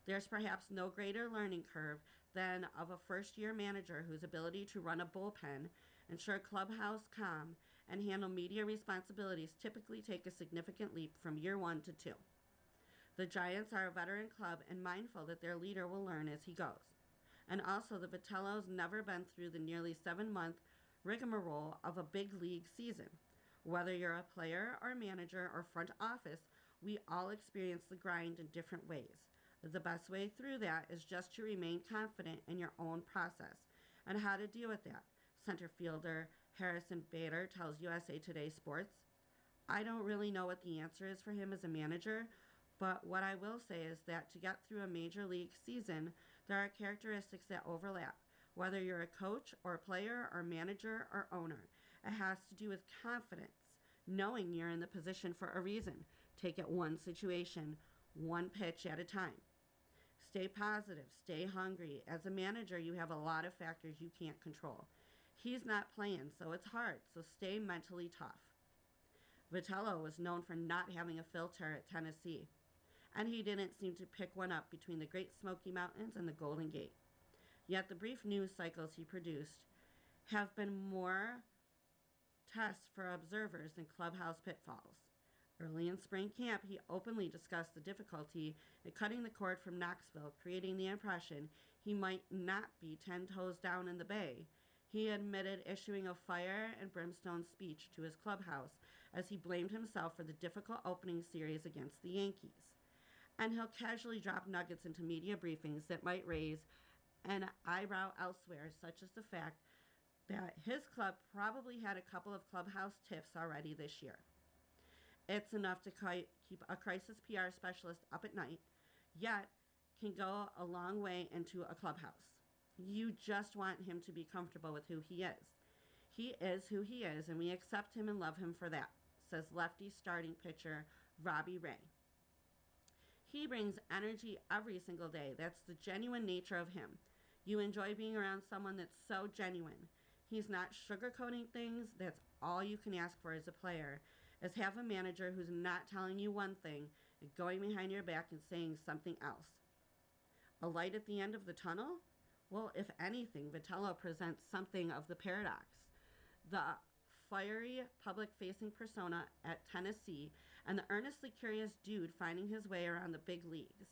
There's perhaps no greater learning curve than of a first-year manager whose ability to run a bullpen, ensure clubhouse calm, and handle media responsibilities typically take a significant leap from year 1 to 2. The Giants are a veteran club and mindful that their leader will learn as he goes. And also, the Vitellos never been through the nearly 7-month rigmarole of a big league season. Whether you're a player or manager or front office, we all experience the grind in different ways. The best way through that is just to remain confident in your own process and how to deal with that, center fielder Harrison Bader tells USA Today Sports. I don't really know what the answer is for him as a manager, but what I will say is that to get through a major league season, there are characteristics that overlap. Whether you're a coach or a player or manager or owner, it has to do with confidence, knowing you're in the position for a reason. Take it one situation, one pitch at a time. Stay positive, stay hungry. As a manager, you have a lot of factors you can't control. He's not playing, so it's hard, so stay mentally tough. Vitello was known for not having a filter at Tennessee, and he didn't seem to pick one up between the Great Smoky Mountains and the Golden Gate. Yet the brief news cycles he produced have been more tests for observers than clubhouse pitfalls. Early in spring camp, he openly discussed the difficulty in cutting the cord from Knoxville, creating the impression he might not be 10 toes down in the Bay. He admitted issuing a fire and brimstone speech to his clubhouse as he blamed himself for the difficult opening series against the Yankees. And he'll casually drop nuggets into media briefings that might raise an eyebrow elsewhere, such as the fact that his club probably had a couple of clubhouse tiffs already this year. It's enough to keep a crisis PR specialist up at night, yet can go a long way into a clubhouse. You just want him to be comfortable with who he is. He is who he is, and we accept him and love him for that, says lefty starting pitcher Robbie Ray. He brings energy every single day. That's the genuine nature of him. You enjoy being around someone that's so genuine. He's not sugarcoating things. That's all you can ask for as a player, is have a manager who's not telling you one thing and going behind your back and saying something else. A light at the end of the tunnel? Well, if anything, Vitello presents something of the paradox. The fiery public-facing persona at Tennessee and the earnestly curious dude finding his way around the big leagues.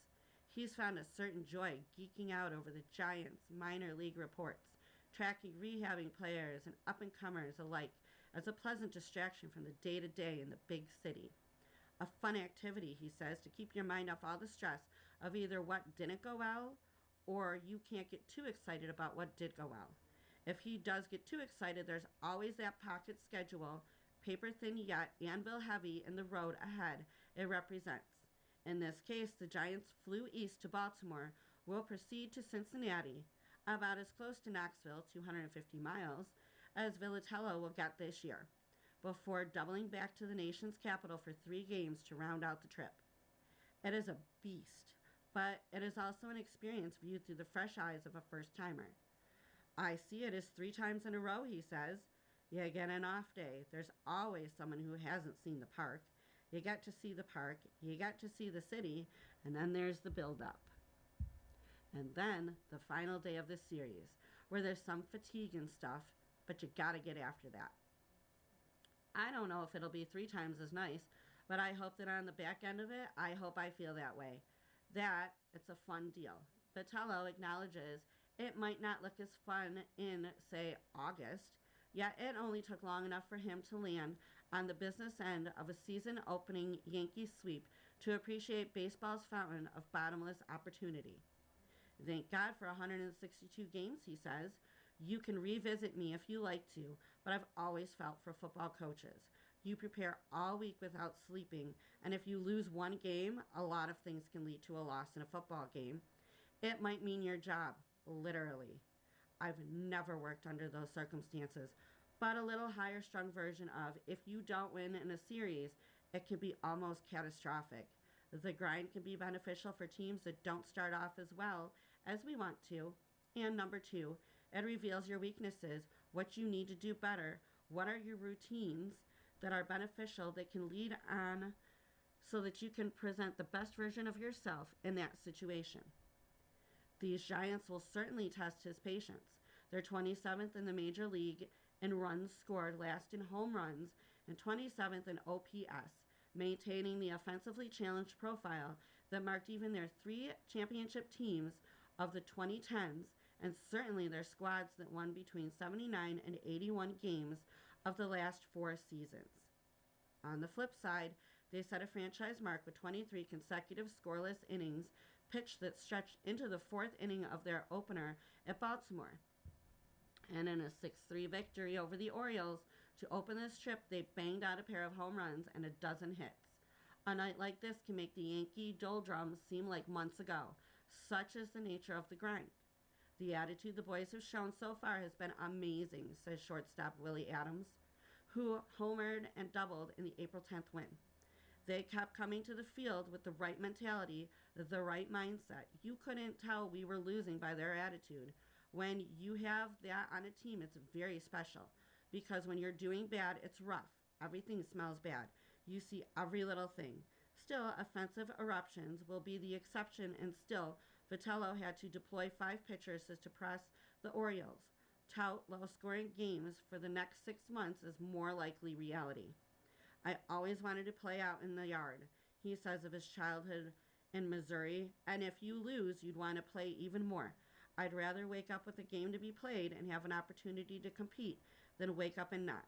He's found a certain joy geeking out over the Giants' minor league reports, tracking rehabbing players and up-and-comers alike as a pleasant distraction from the day-to-day in the big city. A fun activity, he says, to keep your mind off all the stress of either what didn't go well or you can't get too excited about what did go well. If he does get too excited, there's always that pocket schedule, paper thin yet anvil heavy in the road ahead it represents. In this case, the Giants flew east to Baltimore, will proceed to Cincinnati, about as close to Knoxville, 250 miles, as Vitello will get this year, before doubling back to the nation's capital for 3 games to round out the trip. It is a beast, but it is also an experience viewed through the fresh eyes of a first-timer. I see it as 3 times in a row, he says. You get an off day. There's always someone who hasn't seen the park. You get to see the park, you get to see the city, and then there's the build-up. And then the final day of the series, where there's some fatigue and stuff, but you gotta get after that. I don't know if it'll be 3 times as nice, but I hope that on the back end of it, I hope I feel that way. That it's a fun deal. Vitello acknowledges it might not look as fun in, say, August, yet it only took long enough for him to land on the business end of a season-opening Yankee sweep to appreciate baseball's fountain of bottomless opportunity. Thank God for 162 games, he says. You can revisit me if you like to, but I've always felt for football coaches. You prepare all week without sleeping, and if you lose one game, a lot of things can lead to a loss in a football game. It might mean your job, literally. I've never worked under those circumstances, but a little higher strung version of if you don't win in a series, it can be almost catastrophic. The grind can be beneficial for teams that don't start off as well as we want to. And number 2, it reveals your weaknesses, what you need to do better, what are your routines that are beneficial that can lead on so that you can present the best version of yourself in that situation. These Giants will certainly test his patience. They're 27th in the major league in runs scored, last in home runs, and 27th in OPS, maintaining the offensively challenged profile that marked even their 3 championship teams of the 2010s, and certainly their squads that won between 79 and 81 games of the last 4 seasons. On the flip side, they set a franchise mark with 23 consecutive scoreless innings pitched that stretched into the 4th inning of their opener at Baltimore. And in a 6-3 victory over the Orioles, to open this trip, they banged out a pair of home runs and a dozen hits. A night like this can make the Yankee doldrums seem like months ago. Such is the nature of the grind. The attitude the boys have shown so far has been amazing, says shortstop Willie Adams, who homered and doubled in the April 10th win. They kept coming to the field with the right mentality, the right mindset. You couldn't tell we were losing by their attitude. When you have that on a team, it's very special. Because when you're doing bad, it's rough. Everything smells bad. You see every little thing. Still, offensive eruptions will be the exception, and still, Vitello had to deploy 5 pitchers to suppress the Orioles. Tout low-scoring games for the next 6 months is more likely reality. I always wanted to play out in the yard, he says of his childhood in Missouri, and if you lose, you'd want to play even more. I'd rather wake up with a game to be played and have an opportunity to compete than wake up and not.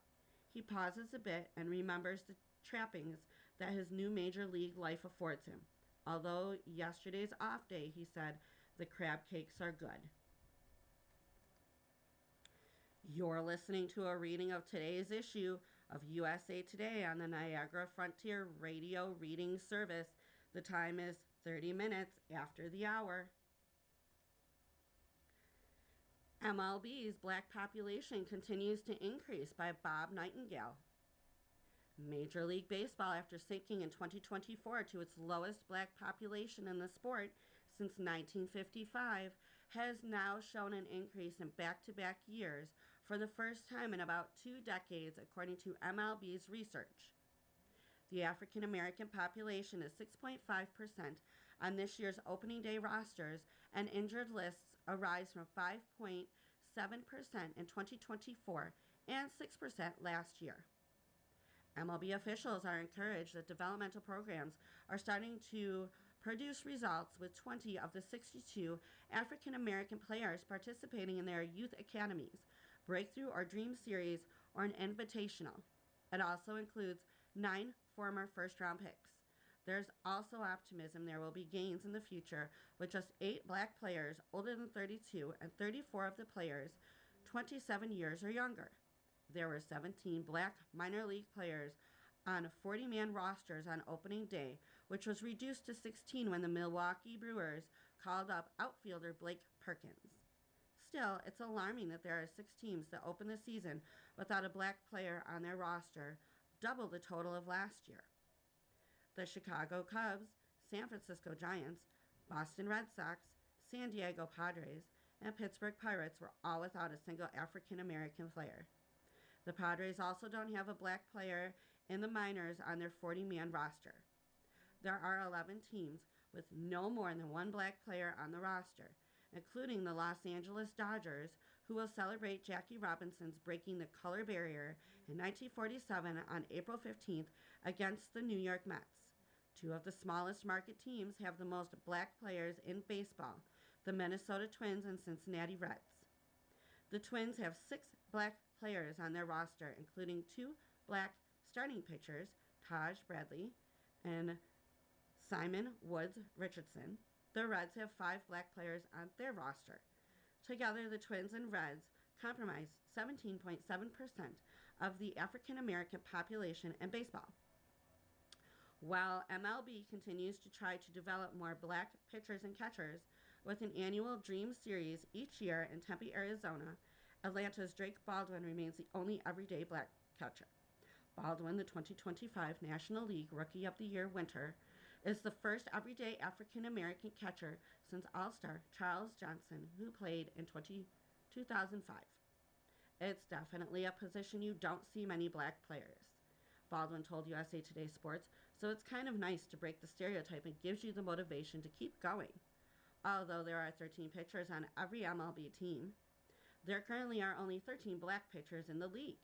He pauses a bit and remembers the trappings that his new major league life affords him. Although yesterday's off day, he said, the crab cakes are good. You're listening to a reading of today's issue of USA Today on the Niagara Frontier Radio Reading Service. The time is 30 minutes after the hour. MLB's black population continues to increase by Bob Nightingale. Major League Baseball, after sinking in 2024 to its lowest black population in the sport since 1955, has now shown an increase in back to back years for the first time in about 2 decades, according to MLB's research. The African American population is 6.5% on this year's opening day rosters, and injured lists arise from 5.7% in 2024 and 6% last year. MLB officials are encouraged that developmental programs are starting to produce results, with 20 of the 62 African American players participating in their youth academies, breakthrough or dream series, or an invitational. It also includes 9 former first-round picks. There's also optimism there will be gains in the future, with just 8 black players older than 32 and 34 of the players 27 years or younger. There were 17 black minor league players on 40-man rosters on opening day, which was reduced to 16 when the Milwaukee Brewers called up outfielder Blake Perkins. Still, it's alarming that there are 6 teams that open the season without a black player on their roster, double the total of last year. The Chicago Cubs, San Francisco Giants, Boston Red Sox, San Diego Padres, and Pittsburgh Pirates were all without a single African American player. The Padres also don't have a black player in the minors on their 40-man roster. There are 11 teams with no more than 1 black player on the roster, including the Los Angeles Dodgers, who will celebrate Jackie Robinson's breaking the color barrier in 1947 on April 15th against the New York Mets. 2 of the smallest market teams have the most black players in baseball, the Minnesota Twins and Cincinnati Reds. The Twins have 6 black players on their roster, including 2 black starting pitchers, Taj Bradley and Simon Woods Richardson. The Reds have 5 black players on their roster. Together, the Twins and Reds comprise 17.7% of the African American population in baseball. While MLB continues to try to develop more black pitchers and catchers with an annual Dream Series each year in Tempe, Arizona, Atlanta's Drake Baldwin remains the only everyday black catcher. Baldwin, the 2025 National League Rookie of the Year winner, is the first everyday African American catcher since All-Star Charles Johnson, who played in 2005. It's definitely a position you don't see many black players, Baldwin told USA Today Sports, so it's kind of nice to break the stereotype and gives you the motivation to keep going. Although there are 13 pitchers on every MLB team, there currently are only 13 black pitchers in the league.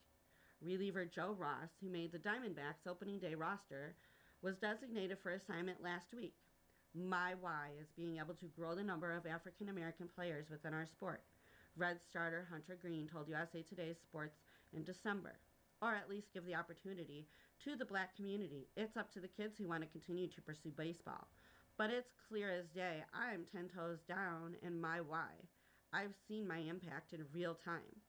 Reliever Joe Ross, who made the Diamondbacks opening day roster, was designated for assignment last week. My why is being able to grow the number of African American players within our sport, Reds starter Hunter Green told USA Today Sports in December. Or at least give the opportunity to the black community. It's up to the kids who want to continue to pursue baseball. But it's clear as day, I'm 10 toes down in my why. I've seen my impact in real time.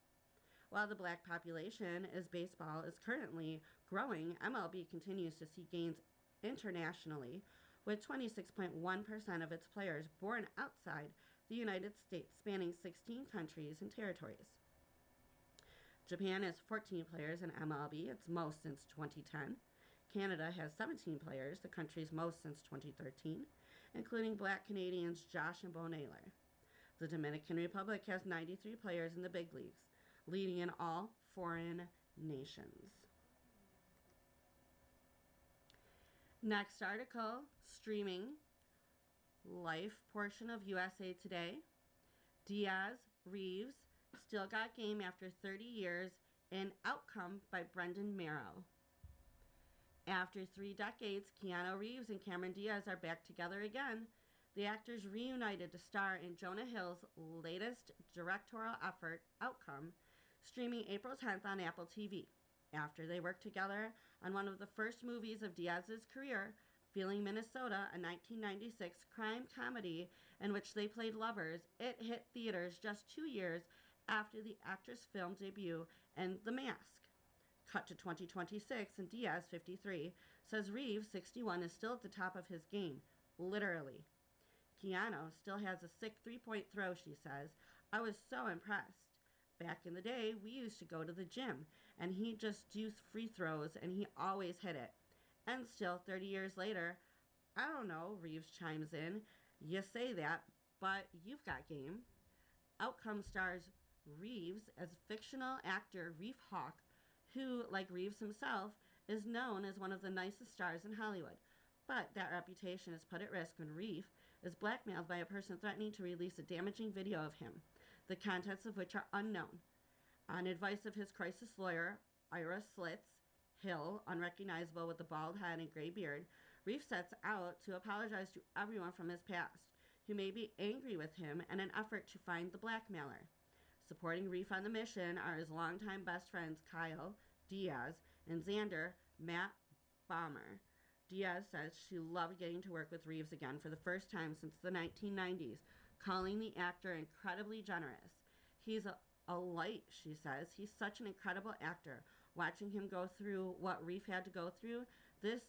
While the black population is baseball is currently growing, MLB continues to see gains internationally, with 26.1% of its players born outside the United States, spanning 16 countries and territories. Japan has 14 players in MLB, its most since 2010. Canada has 17 players, the country's most since 2013, including black Canadians Josh and Bo Naylor. The Dominican Republic has 93 players in the big leagues, leading in all foreign nations. Next article, streaming life portion of USA Today. Diaz, Reeves, still got game after 30 years in Outcome by Brendan Merrow. After 3 decades, Keanu Reeves and Cameron Diaz are back together again. The actors reunited to star in Jonah Hill's latest directorial effort, Outcome, streaming April 10th on Apple TV. After they worked together on one of the first movies of Diaz's career, Feeling Minnesota, a 1996 crime comedy in which they played lovers, it hit theaters just 2 years after the actress' film debut in The Mask. Cut to 2026, and Diaz, 53, says Reeves, 61, is still at the top of his game, literally. Keanu still has a sick 3-point throw, she says. I was so impressed. Back in the day, we used to go to the gym, and he'd just do free throws, and he always hit it. And still, 30 years later, I don't know, Reeves chimes in. You say that, but you've got game. Outcome stars Reeves as fictional actor Reef Hawk, who, like Reeves himself, is known as one of the nicest stars in Hollywood. But that reputation is put at risk when Reef is blackmailed by a person threatening to release a damaging video of him, the contents of which are unknown. On advice of his crisis lawyer, Ira Slits, Hill, unrecognizable with a bald head and gray beard, Reef sets out to apologize to everyone from his past who may be angry with him in an effort to find the blackmailer. Supporting Reef on the mission are his longtime best friends Kyle, Diaz, and Xander, Matt Bomer. Diaz says she loved getting to work with Reeves again for the first time since the 1990s, calling the actor incredibly generous. He's a light, she says. He's such an incredible actor. Watching him go through what Reef had to go through, this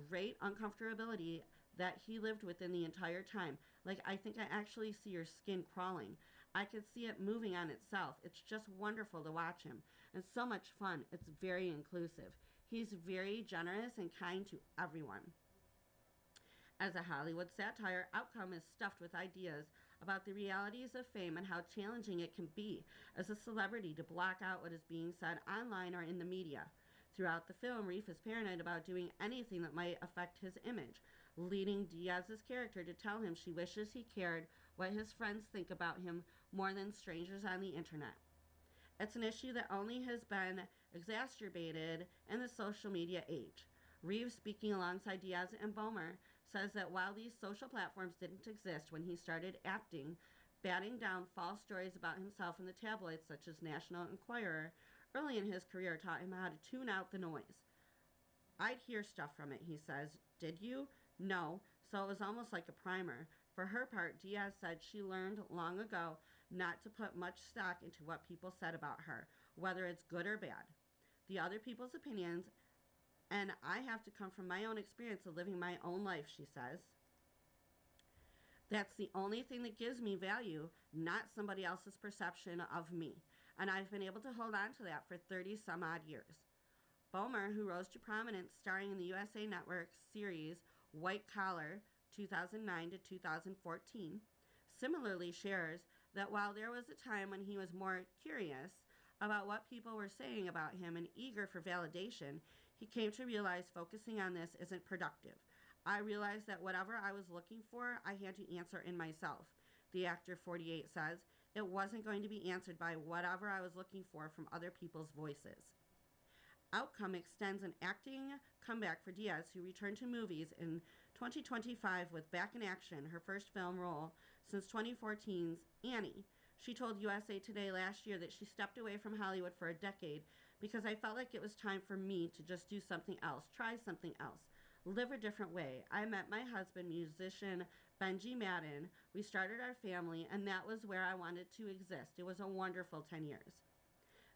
great uncomfortability that he lived within the entire time. Like, I think I actually see your skin crawling. I could see it moving on itself. It's just wonderful to watch him. And so much fun. It's very inclusive. He's very generous and kind to everyone. As a Hollywood satire, Outcome is stuffed with ideas about the realities of fame and how challenging it can be as a celebrity to block out what is being said online or in the media. Throughout the film, Reef is paranoid about doing anything that might affect his image, leading Diaz's character to tell him she wishes he cared what his friends think about him more than strangers on the internet. It's an issue that only has been exacerbated in the social media age. Reeves, speaking alongside Diaz and Bomer, says that while these social platforms didn't exist when he started acting, batting down false stories about himself in the tabloids such as National Enquirer early in his career taught him how to tune out the noise. I'd hear stuff from it, he says. Did you? No, so it was almost like a primer. For her part, Diaz said she learned long ago not to put much stock into what people said about her, whether it's good or bad. The other people's opinions, and I have to come from my own experience of living my own life, she says. That's the only thing that gives me value, not somebody else's perception of me. And I've been able to hold on to that for 30 some odd years. Bomer, who rose to prominence starring in the USA Network series White Collar 2009 to 2014, similarly shares that while there was a time when he was more curious about what people were saying about him and eager for validation, he came to realize focusing on this isn't productive. I realized that whatever I was looking for, I had to answer in myself. The actor 48 says, it wasn't going to be answered by whatever I was looking for from other people's voices. Outcome extends an acting comeback for Diaz, who returned to movies in 2025 with Back in Action, her first film role since 2014's Annie. She told USA Today last year that she stepped away from Hollywood for a decade because I felt like it was time for me to just do something else, try something else, live a different way. I met my husband, musician Benji Madden. We started our family, and that was where I wanted to exist. It was a wonderful 10 years.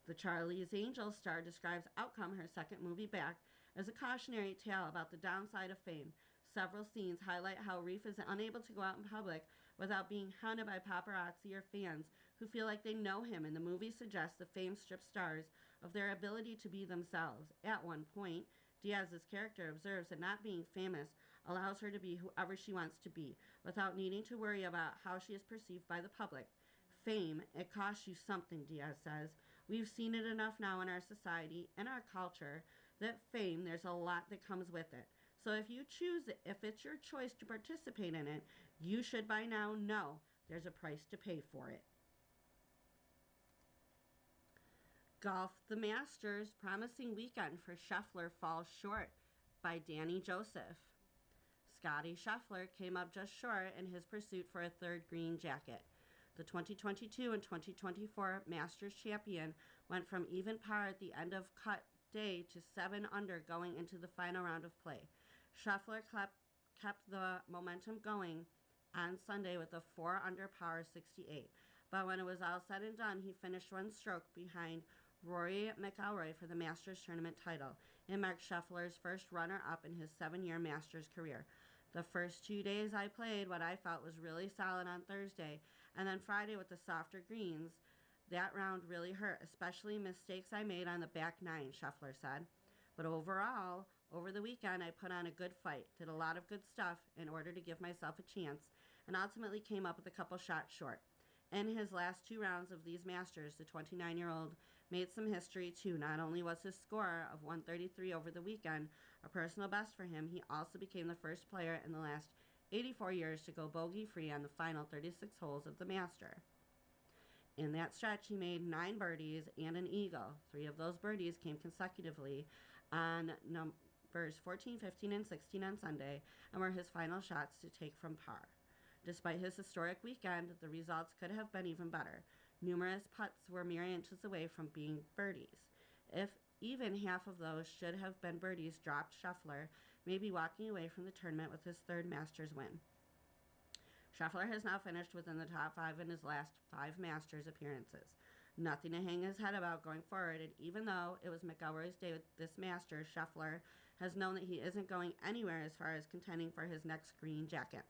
The Charlie's Angels star describes Outcome, her second movie back, as a cautionary tale about the downside of fame. Several scenes highlight how Reef is unable to go out in public without being hounded by paparazzi or fans who feel like they know him, and the movie suggests the fame strips stars of their ability to be themselves. At one point, Diaz's character observes that not being famous allows her to be whoever she wants to be without needing to worry about how she is perceived by the public. Fame, it costs you something, Diaz says. We've seen it enough now in our society and our culture that fame, there's a lot that comes with it. So if you choose it, if it's your choice to participate in it, you should by now know there's a price to pay for it. Golf, the Masters, promising weekend for Scheffler falls short by Danny Joseph. Scotty Scheffler came up just short in his pursuit for a third green jacket. The 2022 and 2024 Masters champion went from even par at the end of cut day to 7 under going into the final round of play. Scheffler kept the momentum going on Sunday with a 4 under par 68, but when it was all said and done, he finished one stroke behind Rory McIlroy for the Masters tournament title. It marked Scheffler's first runner-up in his 7-year Masters career. The first 2 days I played what I felt was really solid on Thursday, and then Friday with the softer greens, That round really hurt, especially mistakes I made on the back nine, Scheffler said. But overall, over the weekend, I put on a good fight, did a lot of good stuff in order to give myself a chance, and ultimately came up with a couple shots short. In his last 2 rounds of these Masters, the 29-year-old made some history too. Not only was his score of 133 over the weekend a personal best for him, he also became the first player in the last 84 years to go bogey-free on the final 36 holes of the Master. In that stretch, he made 9 birdies and an eagle. 3 of those birdies came consecutively on numbers 14, 15, and 16 on Sunday and were his final shots to take from par. Despite his historic weekend, the results could have been even better. Numerous putts were mere inches away from being birdies. If even half of those should have been birdies, dropped Scheffler, maybe walking away from the tournament with his 3rd Masters win. Scheffler has now finished within the top 5 in his last 5 Masters appearances. Nothing to hang his head about going forward, and even though it was McIlroy's day with this Masters, Scheffler has known that he isn't going anywhere as far as contending for his next green jacket.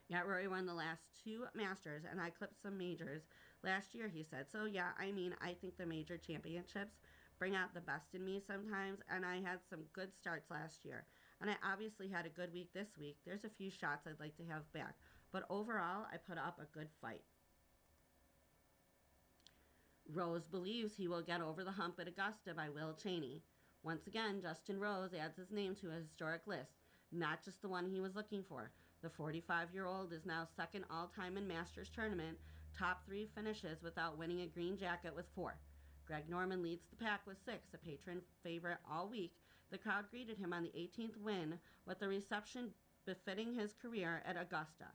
Yet Rory won the last 2 Masters, and I clipped some majors last year, he said. So yeah, I think the major championships bring out the best in me sometimes, and I had some good starts last year. And I obviously had a good week this week. There's a few shots I'd like to have back, but overall, I put up a good fight. Rose believes he will get over the hump at Augusta by Will Cheney. Once again, Justin Rose adds his name to a historic list, not just the one he was looking for. The 45-year-old is now 2nd all-time in Masters tournament, top 3 finishes without winning a green jacket with 4. Greg Norman leads the pack with 6, a patron favorite all week. The crowd greeted him on the 18th win with a reception befitting his career at Augusta.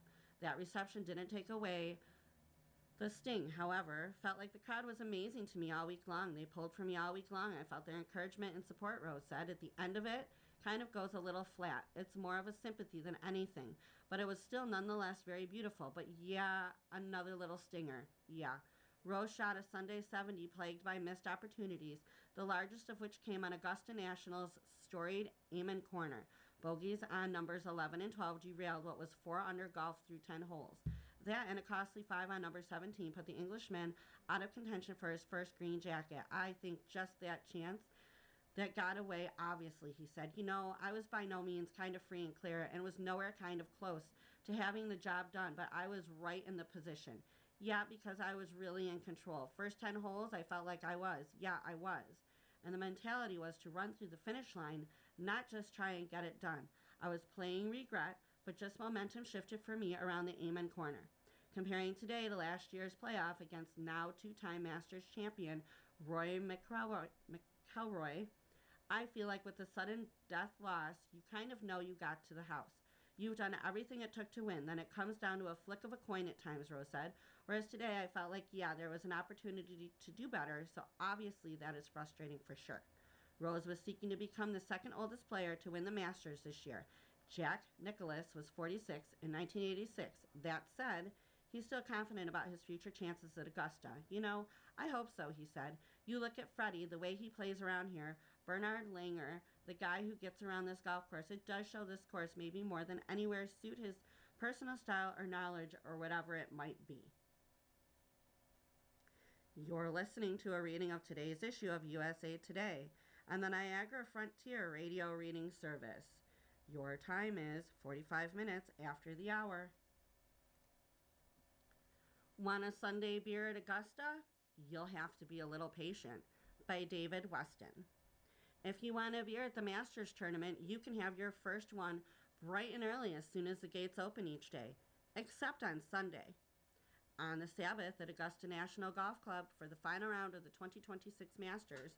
That reception didn't take away the sting, however. Felt like the crowd was amazing to me all week long. They pulled for me all week long. I felt their encouragement and support, Rose said. At the end of it, kind of goes a little flat. It's more of a sympathy than anything, but it was still nonetheless very beautiful. But yeah, another little stinger. Yeah. Rose shot a Sunday 70 plagued by missed opportunities, the largest of which came on Augusta National's storied Amen Corner. Bogeys on numbers 11 and 12 derailed what was 4 under golf through 10 holes. That and a costly 5 on number 17 put the Englishman out of contention for his first green jacket. I think just that chance that got away, obviously, he said. I was by no means kind of free and clear and was nowhere kind of close to having the job done, but I was right in the position. Yeah, because I was really in control. First 10 holes, I felt like I was. Yeah, I was. And the mentality was to run through the finish line, not just try and get it done. I was playing regret, but just momentum shifted for me around the Amen Corner. Comparing today to last year's playoff against now 2-time Masters champion Rory McIlroy, I feel like with the sudden death loss, you kind of know you got to the house. You've done everything it took to win. Then it comes down to a flick of a coin at times, Rose said. Whereas today I felt like, yeah, there was an opportunity to do better, so obviously that is frustrating for sure. Rose was seeking to become the 2nd oldest player to win the Masters this year. Jack Nicklaus was 46 in 1986. That said, he's still confident about his future chances at Augusta. I hope so, he said. You look at Freddie, the way he plays around here, Bernard Langer, the guy who gets around this golf course. It does show this course maybe more than anywhere suit his personal style or knowledge or whatever it might be. You're listening to a reading of today's issue of USA Today on the Niagara Frontier Radio Reading Service. Your time is 45 minutes after the hour. Want a Sunday beer at Augusta? You'll have to be a little patient. By David Weston. If you want a beer at the Masters tournament, you can have your first one bright and early as soon as the gates open each day, except on Sunday. On the Sabbath at Augusta National Golf Club for the final round of the 2026 Masters,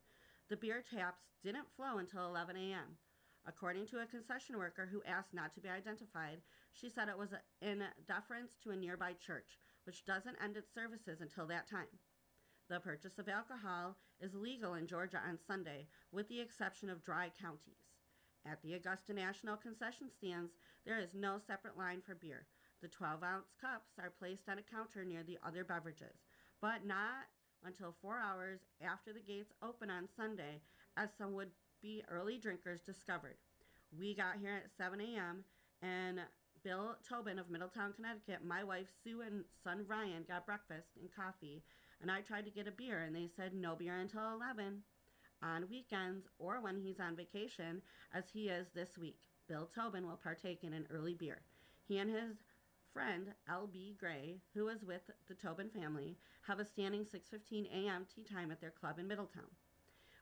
the beer taps didn't flow until 11 a.m. According to a concession worker who asked not to be identified, she said it was in deference to a nearby church, which doesn't end its services until that time. The purchase of alcohol is legal in Georgia on Sunday, with the exception of dry counties. At the Augusta National concession stands, there is no separate line for beer. The 12-ounce cups are placed on a counter near the other beverages, but not until 4 hours after the gates open on Sunday, as some would-be early drinkers discovered. We got here at 7 a.m., and Bill Tobin of Middletown, Connecticut, my wife Sue, and son Ryan got breakfast and coffee and I tried to get a beer, and they said no beer until 11 on weekends or when he's on vacation, as he is this week. Bill Tobin will partake in an early beer. He and his friend L.B. Gray, who is with the Tobin family, have a standing 6:15 a.m. tea time at their club in Middletown.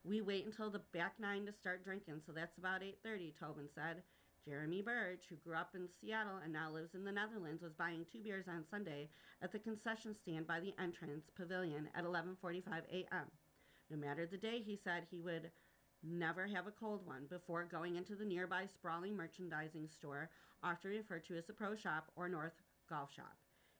We wait until the back nine to start drinking, so that's about 8:30, Tobin said. Jeremy Burge, who grew up in Seattle and now lives in the Netherlands, was buying 2 beers on Sunday at the concession stand by the entrance pavilion at 11:45 a.m. No matter the day, he said he would never have a cold one before going into the nearby sprawling merchandising store, often referred to as the Pro Shop or North Golf Shop.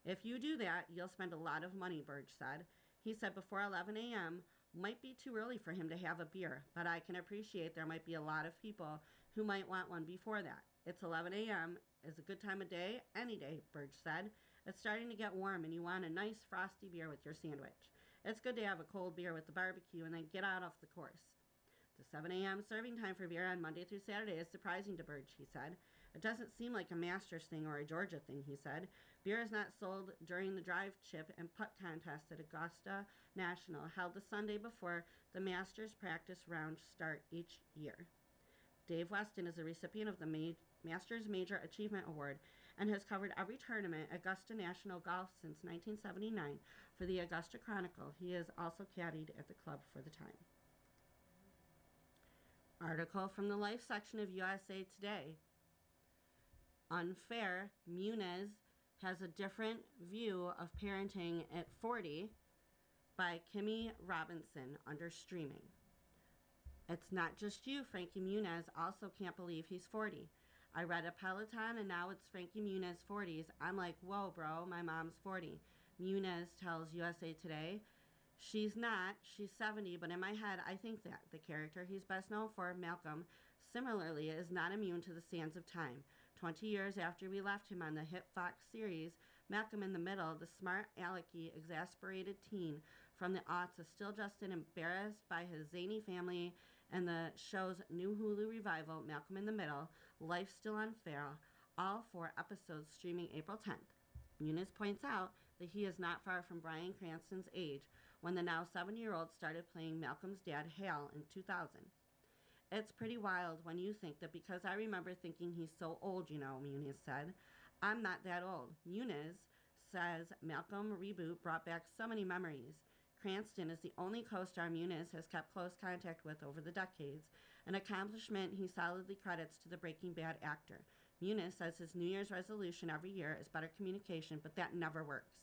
If you do that, you'll spend a lot of money, Burge said. He said before 11 a.m. might be too early for him to have a beer, but I can appreciate there might be a lot of people who might want one before that. It's 11 a.m. is a good time of day, any day, Burge said. It's starting to get warm and you want a nice frosty beer with your sandwich. It's good to have a cold beer with the barbecue and then get out off the course. The 7 a.m. serving time for beer on Monday through Saturday is surprising to Burge, he said. It doesn't seem like a Masters thing or a Georgia thing, he said. Beer is not sold during the drive, chip, and putt contest at Augusta National, held the Sunday before the Masters practice round start each year. Dave Weston is a recipient of the Masters Major Achievement Award and has covered every tournament at Augusta National Golf since 1979 for the Augusta Chronicle. He has also caddied at the club for the time. Article from the Life section of USA Today. Unfair, Muniz has a different view of parenting at 40 by Kimmy Robinson under streaming. It's not just you, Frankie Muniz also can't believe he's 40. I read a Peloton and now it's Frankie Muniz 40s. I'm like, whoa, bro, my mom's 40. Muniz tells USA Today. She's not. She's 70, but in my head, I think that. The character he's best known for, Malcolm, similarly is not immune to the sands of time. 20 years after we left him on the hit Fox series, Malcolm in the Middle, the smart, alecky, exasperated teen from the aughts is still just as embarrassed by his zany family and the show's new Hulu revival, Malcolm in the Middle, Life Still Unfair, all 4 episodes streaming April 10th. Muniz points out that he is not far from Bryan Cranston's age when the now 7-year-old started playing Malcolm's dad, Hal, in 2000. It's pretty wild when you think that because I remember thinking he's so old, Muniz said. I'm not that old. Muniz says Malcolm reboot brought back so many memories. Cranston is the only co-star Muniz has kept close contact with over the decades, an accomplishment he solidly credits to the Breaking Bad actor. Muniz says his New Year's resolution every year is better communication, but that never works.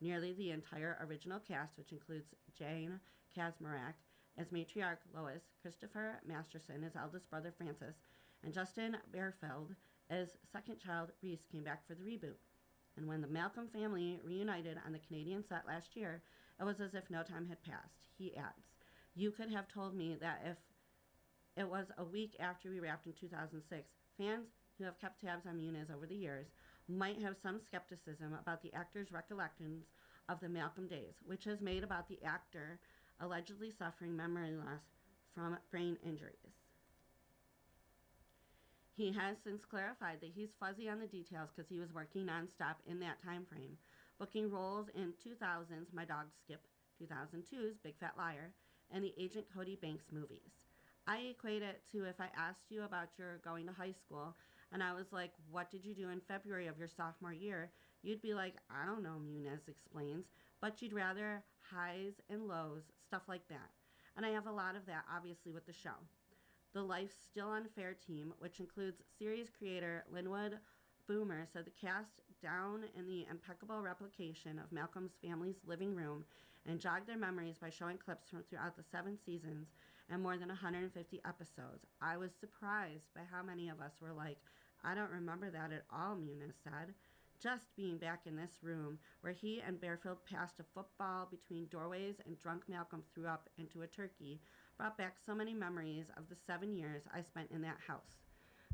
Nearly the entire original cast, which includes Jane Kaczmarek as matriarch Lois, Christopher Masterson as eldest brother Francis, and Justin Bierfeld as second child Reese, came back for the reboot. And when the Malcolm family reunited on the Canadian set last year, it was as if no time had passed. He adds, "You could have told me that if it was a week after we wrapped in 2006, fans who have kept tabs on Muniz over the years might have some skepticism about the actor's recollections of the Malcolm days, which is made about the actor allegedly suffering memory loss from brain injuries. He has since clarified that he's fuzzy on the details because he was working nonstop in that time frame, booking roles in 2000's My Dog Skip, 2002's Big Fat Liar, and the Agent Cody Banks movies. I equate it to if I asked you about your going to high school and I was like, what did you do in February of your sophomore year? You'd be like, I don't know, Muniz explains, but you'd rather highs and lows, stuff like that. And I have a lot of that, obviously, with the show. The Life Still Unfair team, which includes series creator Linwood Boomer, said the cast down in the impeccable replication of Malcolm's family's living room and jogged their memories by showing clips from throughout the 7 seasons and more than 150 episodes. I was surprised by how many of us were like, I don't remember that at all, Muniz said. Just being back in this room where he and Bierfeld passed a football between doorways and drunk Malcolm threw up into a turkey brought back so many memories of the 7 years I spent in that house.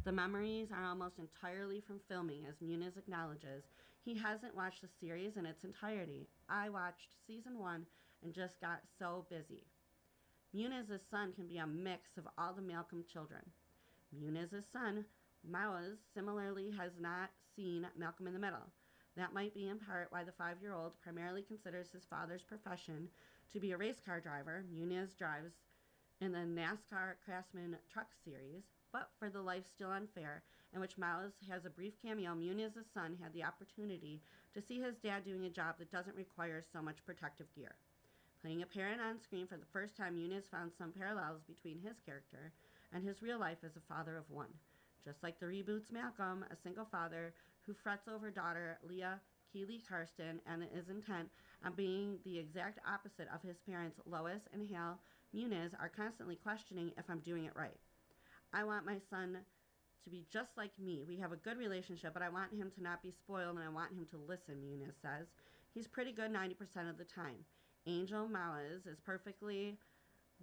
The memories are almost entirely from filming, as Muniz acknowledges. He hasn't watched the series in its entirety. I watched season 1 and just got so busy. Muniz's son can be a mix of all the Malcolm children. Muniz's son, Mawaz, similarly has not seen Malcolm in the Middle. That might be in part why the 5-year-old primarily considers his father's profession to be a race car driver. Muniz drives in the NASCAR Craftsman Truck Series, but for The Life Still Unfair, in which Miles has a brief cameo, Muniz's son had the opportunity to see his dad doing a job that doesn't require so much protective gear. Playing a parent on screen for the first time, Muniz found some parallels between his character and his real life as a father of one. Just like the reboot's Malcolm, a single father who frets over daughter Leah Keeley Karsten and is intent on being the exact opposite of his parents, Lois and Hal Muniz are constantly questioning if I'm doing it right. I want my son to be just like me. We have a good relationship, but I want him to not be spoiled and I want him to listen, Muniz says. He's pretty good 90% of the time. Angel Miles is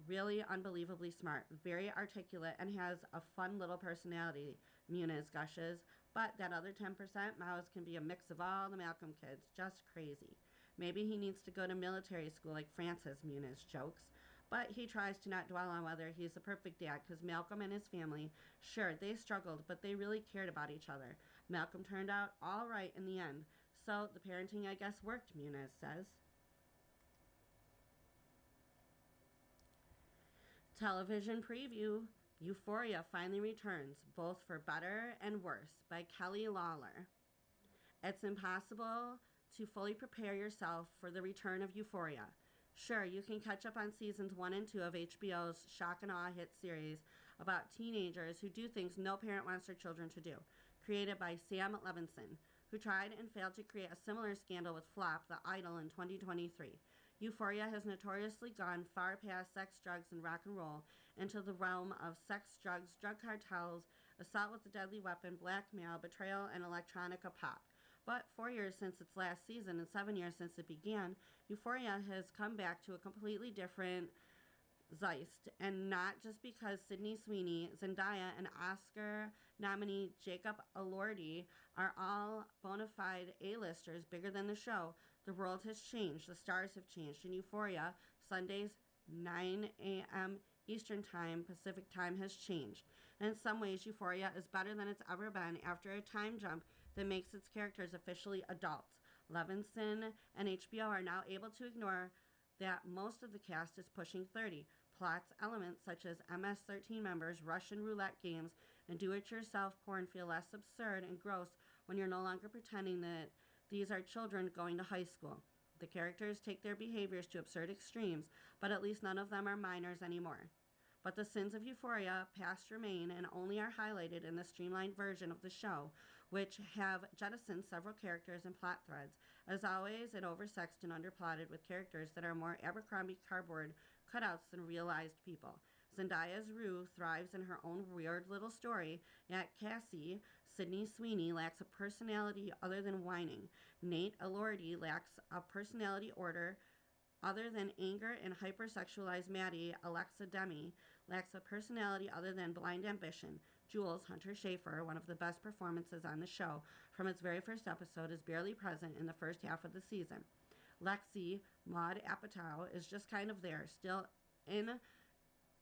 really unbelievably smart, very articulate, and has a fun little personality, Muniz gushes. But that other 10%, Miles can be a mix of all the Malcolm kids, just crazy. Maybe he needs to go to military school like Francis, Muniz jokes. But he tries to not dwell on whether he's the perfect dad, because Malcolm and his family, sure, they struggled, but they really cared about each other. Malcolm turned out all right in the end, so the parenting, I guess, worked, Muniz says. Television preview: Euphoria finally returns, both for better and worse, by Kelly Lawler. It's impossible to fully prepare yourself for the return of Euphoria. Sure, you can catch up on seasons 1 and 2 of HBO's shock and awe hit series about teenagers who do things no parent wants their children to do, created by Sam Levinson, who tried and failed to create a similar scandal with Flop, The Idol, in 2023. Euphoria has notoriously gone far past sex, drugs, and rock and roll into the realm of sex, drugs, drug cartels, assault with a deadly weapon, blackmail, betrayal, and electronica pop. But 4 years since its last season and 7 years since it began, Euphoria has come back to a completely different zeitgeist, and not just because Sydney Sweeney, Zendaya, and Oscar nominee Jacob Elordi are all bona fide A-listers bigger than the show. The world has changed. The stars have changed. In Euphoria, Sundays, 9 a.m. Eastern Time, Pacific Time has changed. And in some ways, Euphoria is better than it's ever been after a time jump that makes its characters officially adults. Levinson and HBO are now able to ignore that most of the cast is pushing 30. Plots elements such as MS-13 members, Russian roulette games, and do-it-yourself porn feel less absurd and gross when you're no longer pretending that these are children going to high school. The characters take their behaviors to absurd extremes, but at least none of them are minors anymore. But the sins of Euphoria past remain and only are highlighted in the streamlined version of the show, which have jettisoned several characters and plot threads. As always, it oversexed and underplotted with characters that are more Abercrombie cardboard cutouts than realized people. Zendaya's Rue thrives in her own weird little story, yet Cassie, Sydney Sweeney, lacks a personality other than whining. Nate Elordi lacks a personality order other than anger, and hypersexualized Maddie, Alexa Demi, lacks a personality other than blind ambition. Jules, Hunter Schafer, one of the best performances on the show from its very first episode, is barely present in the first half of the season. Lexi, Maud Apatow, is just kind of there, still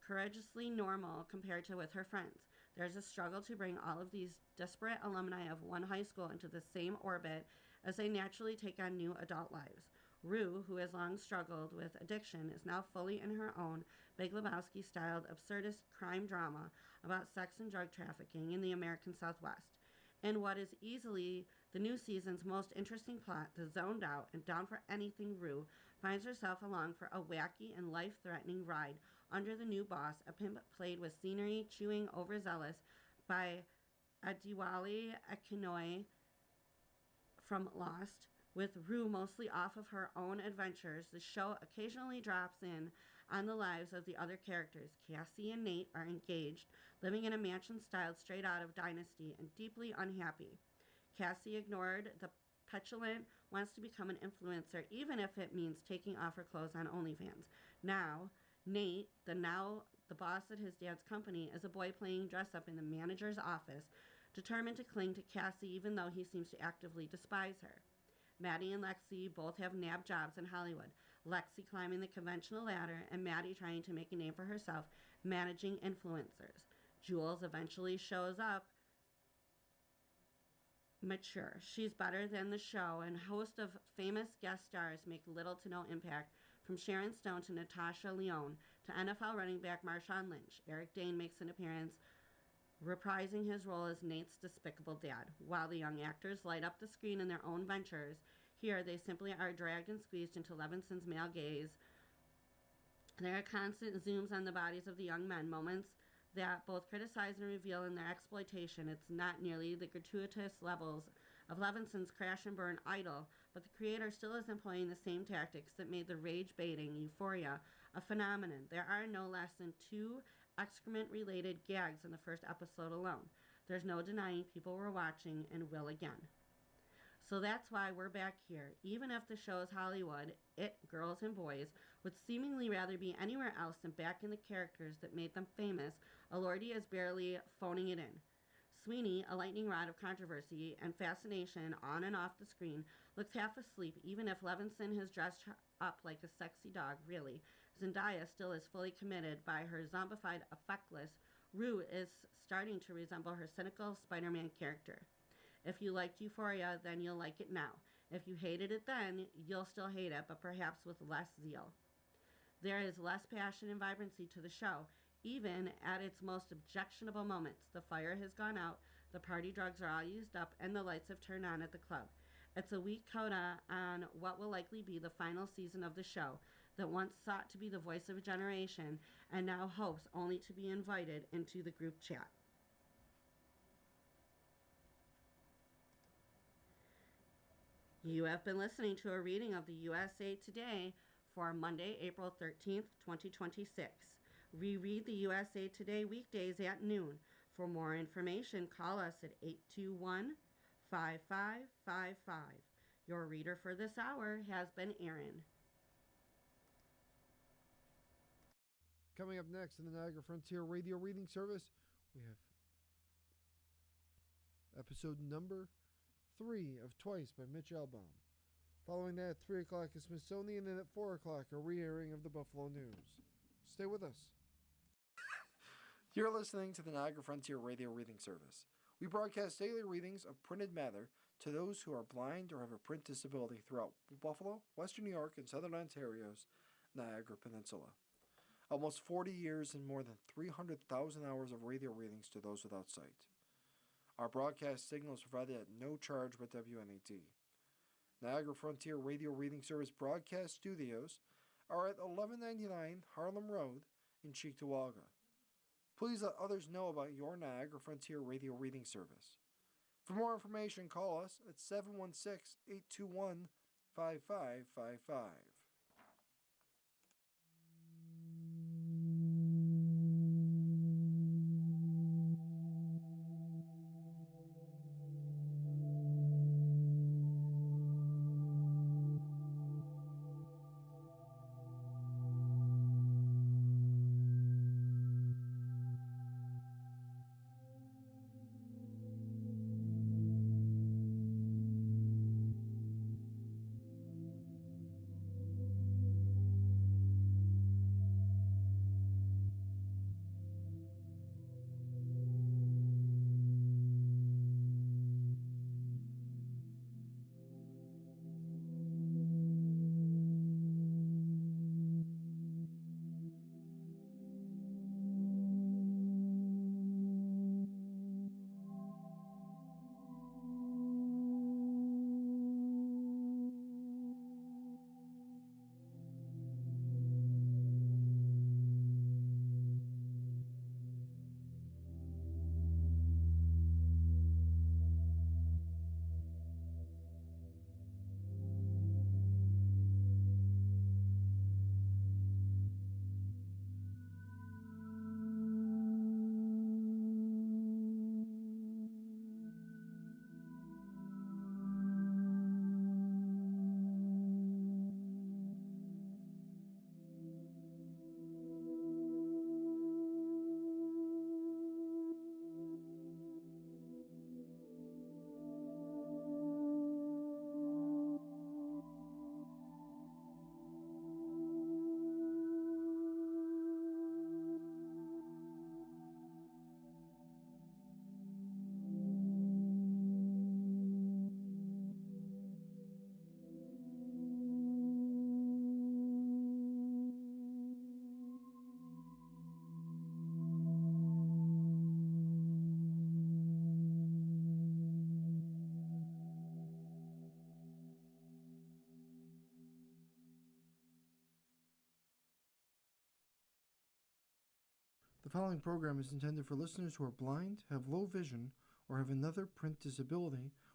courageously normal compared to with her friends. There's a struggle to bring all of these disparate alumni of one high school into the same orbit as they naturally take on new adult lives. Rue, who has long struggled with addiction, is now fully in her own Big Lebowski-styled absurdist crime drama about sex and drug trafficking in the American Southwest. In what is easily the new season's most interesting plot, the zoned out and down for anything Rue finds herself along for a wacky and life-threatening ride under the new boss, a pimp played with scenery chewing overzealous by Adewale Akinoi from Lost. With Rue mostly off of her own adventures, the show occasionally drops in on the lives of the other characters. Cassie and Nate are engaged, living in a mansion styled straight out of Dynasty, and deeply unhappy. Cassie, ignored the petulant, wants to become an influencer, even if it means taking off her clothes on OnlyFans. Now, Nate, the boss at his dad's company, is a boy playing dress-up in the manager's office, determined to cling to Cassie even though he seems to actively despise her. Maddie and Lexi both have nabbed jobs in Hollywood, Lexi climbing the conventional ladder and Maddie trying to make a name for herself managing influencers. Jules eventually shows up mature. She's better than the show, and host of famous guest stars make little to no impact, from Sharon Stone to Natasha Lyonne to NFL running back Marshawn Lynch. Eric Dane makes an appearance, reprising his role as Nate's despicable dad. While the young actors light up the screen in their own ventures, here they simply are dragged and squeezed into Levinson's male gaze. There are constant zooms on the bodies of the young men, moments that both criticize and reveal in their exploitation. It's not nearly the gratuitous levels of Levinson's crash and burn Idol, but the creator still is employing the same tactics that made the rage-baiting Euphoria a phenomenon. There are no less than 2 excrement-related gags in the first episode alone. There's no denying people were watching and will again. So that's why we're back here. Even if the show is Hollywood, it, girls and boys, would seemingly rather be anywhere else than back in the characters that made them famous. Elordi is barely phoning it in. Sweeney, a lightning rod of controversy and fascination on and off the screen, looks half asleep even if Levinson has dressed her up like a sexy dog, really. Zendaya still is fully committed by her zombified, effectless. Rue is starting to resemble her cynical Spider-Man character. If you liked Euphoria, then you'll like it now. If you hated it then, you'll still hate it, but perhaps with less zeal. There is less passion and vibrancy to the show, even at its most objectionable moments. The fire has gone out, the party drugs are all used up, and the lights have turned on at the club. It's a weak coda on what will likely be the final season of the show, that once sought to be the voice of a generation, and now hopes only to be invited into the group chat. You have been listening to a reading of the USA Today for Monday, April 13th, 2026. Reread the USA Today weekdays at noon. For more information, call us at 821-5555. Your reader for this hour has been Erin. Coming up next in the Niagara Frontier Radio Reading Service, we have episode number 3 of Twice by Mitch Albom. Following that, at 3 o'clock is Smithsonian, and at 4 o'clock, a re-airing of the Buffalo News. Stay with us. You're listening to the Niagara Frontier Radio Reading Service. We broadcast daily readings of printed matter to those who are blind or have a print disability throughout Buffalo, Western New York, and Southern Ontario's Niagara Peninsula. Almost 40 years and more than 300,000 hours of radio readings to those without sight. Our broadcast signal is provided at no charge by WNET. Niagara Frontier Radio Reading Service broadcast studios are at 1199 Harlem Road in Cheektowaga. Please let others know about your Niagara Frontier Radio Reading Service. For more information, call us at 716-821-5555. following program is intended for listeners who are blind, have low vision, or have another print disability,